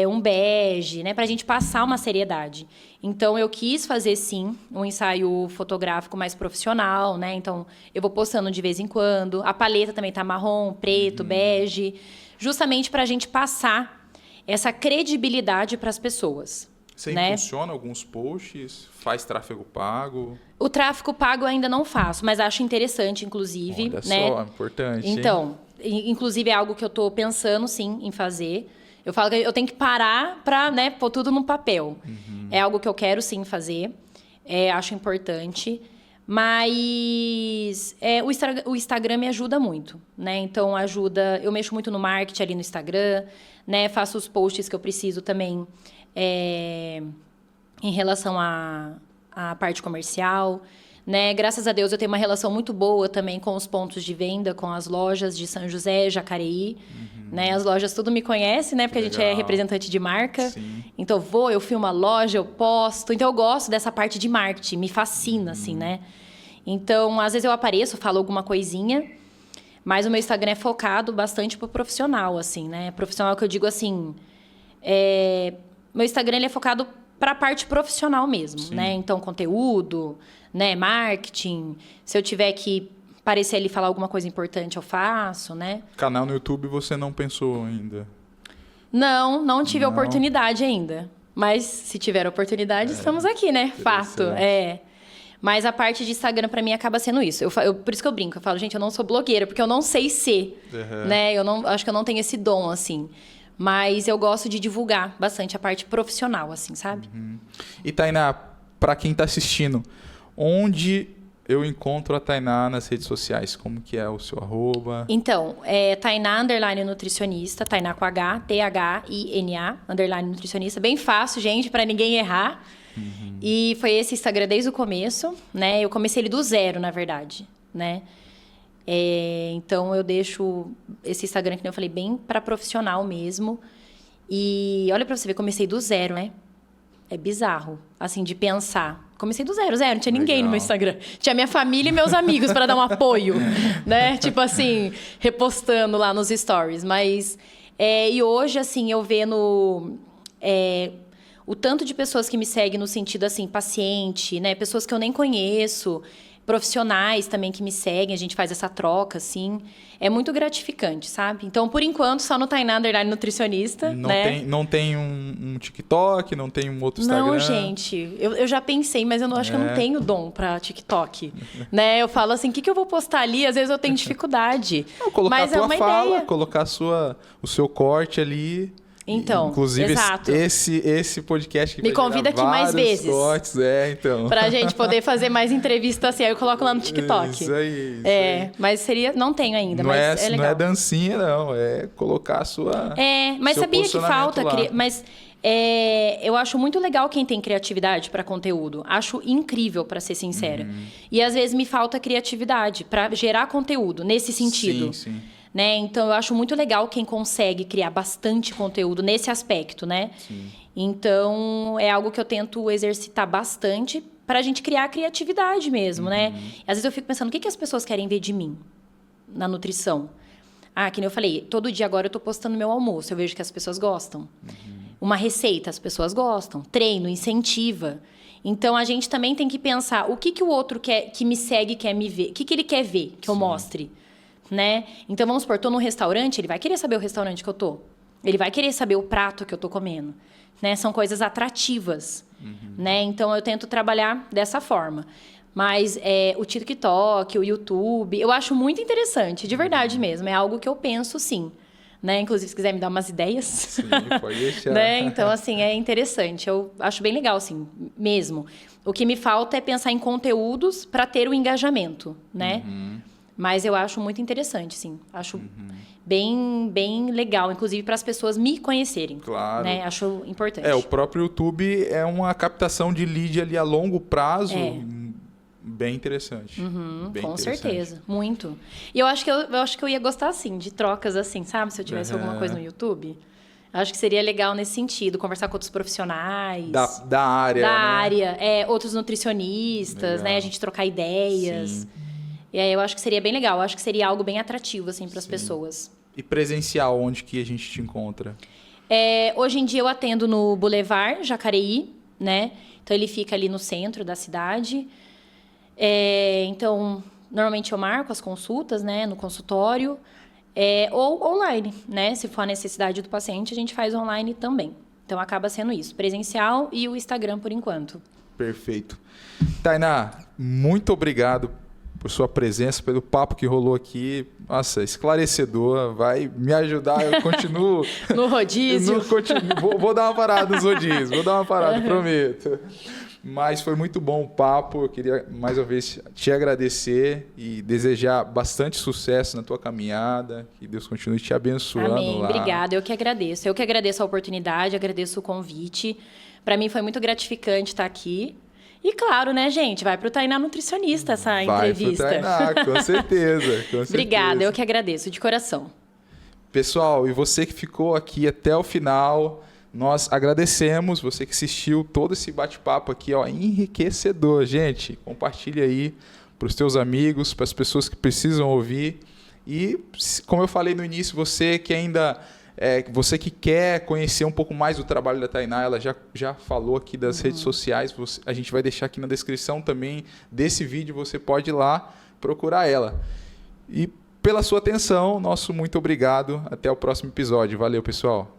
Speaker 1: um bege, né? Para a gente passar uma seriedade. Então, eu quis fazer, sim, um ensaio fotográfico mais profissional, né? Então, eu vou postando de vez em quando. A paleta também tá marrom, preto, bege. Justamente para a gente passar essa credibilidade para as pessoas.
Speaker 2: Você
Speaker 1: né?
Speaker 2: impulsiona alguns posts? Faz tráfego pago?
Speaker 1: O tráfego pago eu ainda não faço, mas acho interessante, inclusive.
Speaker 2: Olha
Speaker 1: né?
Speaker 2: só, importante.
Speaker 1: Então, inclusive é algo que eu estou pensando, sim, em fazer. Eu falo que eu tenho que parar para, né, pôr tudo no papel. É algo que eu quero, sim, fazer. Acho importante. Mas o Instagram me ajuda muito, né? Então, eu mexo muito no marketing ali no Instagram, né? Faço os posts que eu preciso também em relação à parte comercial, né? Graças a Deus eu tenho uma relação muito boa também com os pontos de venda, com as lojas de São José, Jacareí, né? As lojas tudo me conhecem, né? Porque a gente é representante de marca.
Speaker 2: Sim.
Speaker 1: Então eu filmo a loja, eu posto. Então eu gosto dessa parte de marketing, me fascina, assim, né? Então, às vezes eu apareço, falo alguma coisinha, mas o meu Instagram é focado bastante pro profissional, assim, né? Profissional que eu digo assim, meu Instagram ele é focado para a parte profissional mesmo,
Speaker 2: Sim.
Speaker 1: né? Então, conteúdo, né? Marketing. Se eu tiver que aparecer ali e falar alguma coisa importante, eu faço, né?
Speaker 2: Canal no YouTube você não pensou ainda?
Speaker 1: Não tive a oportunidade ainda. Mas, se tiver oportunidade, estamos aqui, né? Fato, Mas a parte de Instagram, para mim, acaba sendo isso. Por isso que eu brinco. Eu falo, gente, eu não sou blogueira, porque eu não sei ser, né? Acho que eu não tenho esse dom, assim. Mas eu gosto de divulgar bastante a parte profissional, assim, sabe?
Speaker 2: E, Tainá, para quem está assistindo, onde eu encontro a Tainá nas redes sociais? Como que é o seu @?
Speaker 1: Então, Tainá _nutricionista, Tainá com H, THINA, _nutricionista. Bem fácil, gente, para ninguém errar. E foi esse Instagram desde o começo, né? Eu comecei ele do zero, na verdade, né? Então, eu deixo esse Instagram, que eu falei, bem para profissional mesmo. E olha para você ver, comecei do zero, né? É bizarro, assim, de pensar. Comecei do zero, não tinha ninguém no meu Instagram. Tinha minha família e meus amigos para dar um apoio, né? Tipo assim, repostando lá nos stories. Mas, e hoje, assim, eu vendo o tanto de pessoas que me seguem no sentido, assim, paciente, né? Pessoas que eu nem conheço, profissionais também que me seguem, a gente faz essa troca, assim. É muito gratificante, sabe? Então, por enquanto, só no Tainá Underline Nutricionista, né?
Speaker 2: Não tem um TikTok, não tem um outro Instagram?
Speaker 1: Não, gente. Eu já pensei, mas eu acho que eu não tenho dom pra TikTok. Né? Eu falo assim, o que eu vou postar ali? Às vezes eu tenho dificuldade.
Speaker 2: Colocar
Speaker 1: mas
Speaker 2: a tua
Speaker 1: é uma
Speaker 2: fala,
Speaker 1: ideia.
Speaker 2: colocar o seu corte ali.
Speaker 1: Então,
Speaker 2: inclusive,
Speaker 1: exato.
Speaker 2: esse podcast que
Speaker 1: me
Speaker 2: vai
Speaker 1: convida aqui mais vezes.
Speaker 2: Cortes, então.
Speaker 1: Pra gente poder fazer mais entrevistas assim. Aí eu coloco lá no TikTok.
Speaker 2: Isso aí.
Speaker 1: Mas não tenho ainda,
Speaker 2: não
Speaker 1: mas é legal.
Speaker 2: Não é dancinha, não. É colocar a sua.
Speaker 1: Mas
Speaker 2: seu
Speaker 1: sabia que falta.
Speaker 2: lá.
Speaker 1: Mas eu acho muito legal quem tem criatividade para conteúdo. Acho incrível, para ser sincera. E às vezes me falta criatividade para gerar conteúdo nesse sentido.
Speaker 2: Sim.
Speaker 1: Né? Então, eu acho muito legal quem consegue criar bastante conteúdo nesse aspecto, né?
Speaker 2: Sim.
Speaker 1: Então, é algo que eu tento exercitar bastante para a gente criar criatividade mesmo, né? Às vezes eu fico pensando, o que as pessoas querem ver de mim na nutrição? Que nem eu falei, todo dia agora eu tô postando meu almoço, eu vejo que as pessoas gostam. Uma receita, as pessoas gostam. Treino, incentiva. Então, a gente também tem que pensar, o que o outro que me segue quer me ver? O que ele quer ver que eu mostre? Né? Então, vamos supor, tô num restaurante, ele vai querer saber o restaurante que eu tô. Ele vai querer saber o prato que eu tô comendo. Né? São coisas atrativas. Né? Então, eu tento trabalhar dessa forma. Mas o TikTok, o YouTube, eu acho muito interessante, de verdade mesmo. É algo que eu penso, sim. Né? Inclusive, se quiser me dar umas ideias.
Speaker 2: Sim, pode deixar.
Speaker 1: Né? Então, assim, é interessante. Eu acho bem legal, assim, mesmo. O que me falta é pensar em conteúdos para ter o engajamento, né? Mas eu acho muito interessante, sim. Acho bem legal, inclusive para as pessoas me conhecerem.
Speaker 2: Claro.
Speaker 1: Né? Acho importante.
Speaker 2: O próprio YouTube é uma captação de lead ali a longo prazo. Bem interessante. Bem
Speaker 1: com
Speaker 2: interessante.
Speaker 1: certeza, muito. E eu acho que eu ia gostar, assim, de trocas assim, sabe? Se eu tivesse alguma coisa no YouTube. Acho que seria legal nesse sentido, conversar com outros profissionais.
Speaker 2: Da área,
Speaker 1: Da
Speaker 2: né?
Speaker 1: área, outros nutricionistas,
Speaker 2: Legal.
Speaker 1: né? A gente trocar ideias.
Speaker 2: Sim.
Speaker 1: E aí eu acho que seria bem legal. Eu acho que seria algo bem atrativo, assim, para as pessoas.
Speaker 2: E presencial, onde que a gente te encontra?
Speaker 1: Hoje em dia eu atendo no Boulevard Jacareí, né? Então ele fica ali no centro da cidade. Então, normalmente eu marco as consultas, né? No consultório. Ou online, né? Se for a necessidade do paciente, a gente faz online também. Então acaba sendo isso. Presencial e o Instagram por enquanto.
Speaker 2: Perfeito. Tainá, muito obrigado por sua presença, pelo papo que rolou aqui. Nossa, esclarecedor, vai me ajudar, eu continuo...
Speaker 1: No rodízio.
Speaker 2: Vou dar uma parada nos rodízios, prometo. Mas foi muito bom o papo, eu queria mais uma vez te agradecer e desejar bastante sucesso na tua caminhada, que Deus continue te abençoando.
Speaker 1: Amém,
Speaker 2: lá.
Speaker 1: obrigada, eu que agradeço. Eu que agradeço a oportunidade, agradeço o convite. Para mim foi muito gratificante estar aqui. E claro, né, gente, vai pro Tainá Nutricionista essa entrevista.
Speaker 2: Vai pro Tainá, com certeza.
Speaker 1: Obrigada, eu que agradeço, de coração.
Speaker 2: Pessoal, e você que ficou aqui até o final, nós agradecemos, você que assistiu todo esse bate-papo aqui, enriquecedor. Gente, compartilha aí para os teus amigos, para as pessoas que precisam ouvir. E, como eu falei no início, você que ainda... você que quer conhecer um pouco mais do trabalho da Tainá, ela já falou aqui das redes sociais, a gente vai deixar aqui na descrição também desse vídeo, você pode ir lá procurar ela. E pela sua atenção, nosso muito obrigado, até o próximo episódio. Valeu, pessoal!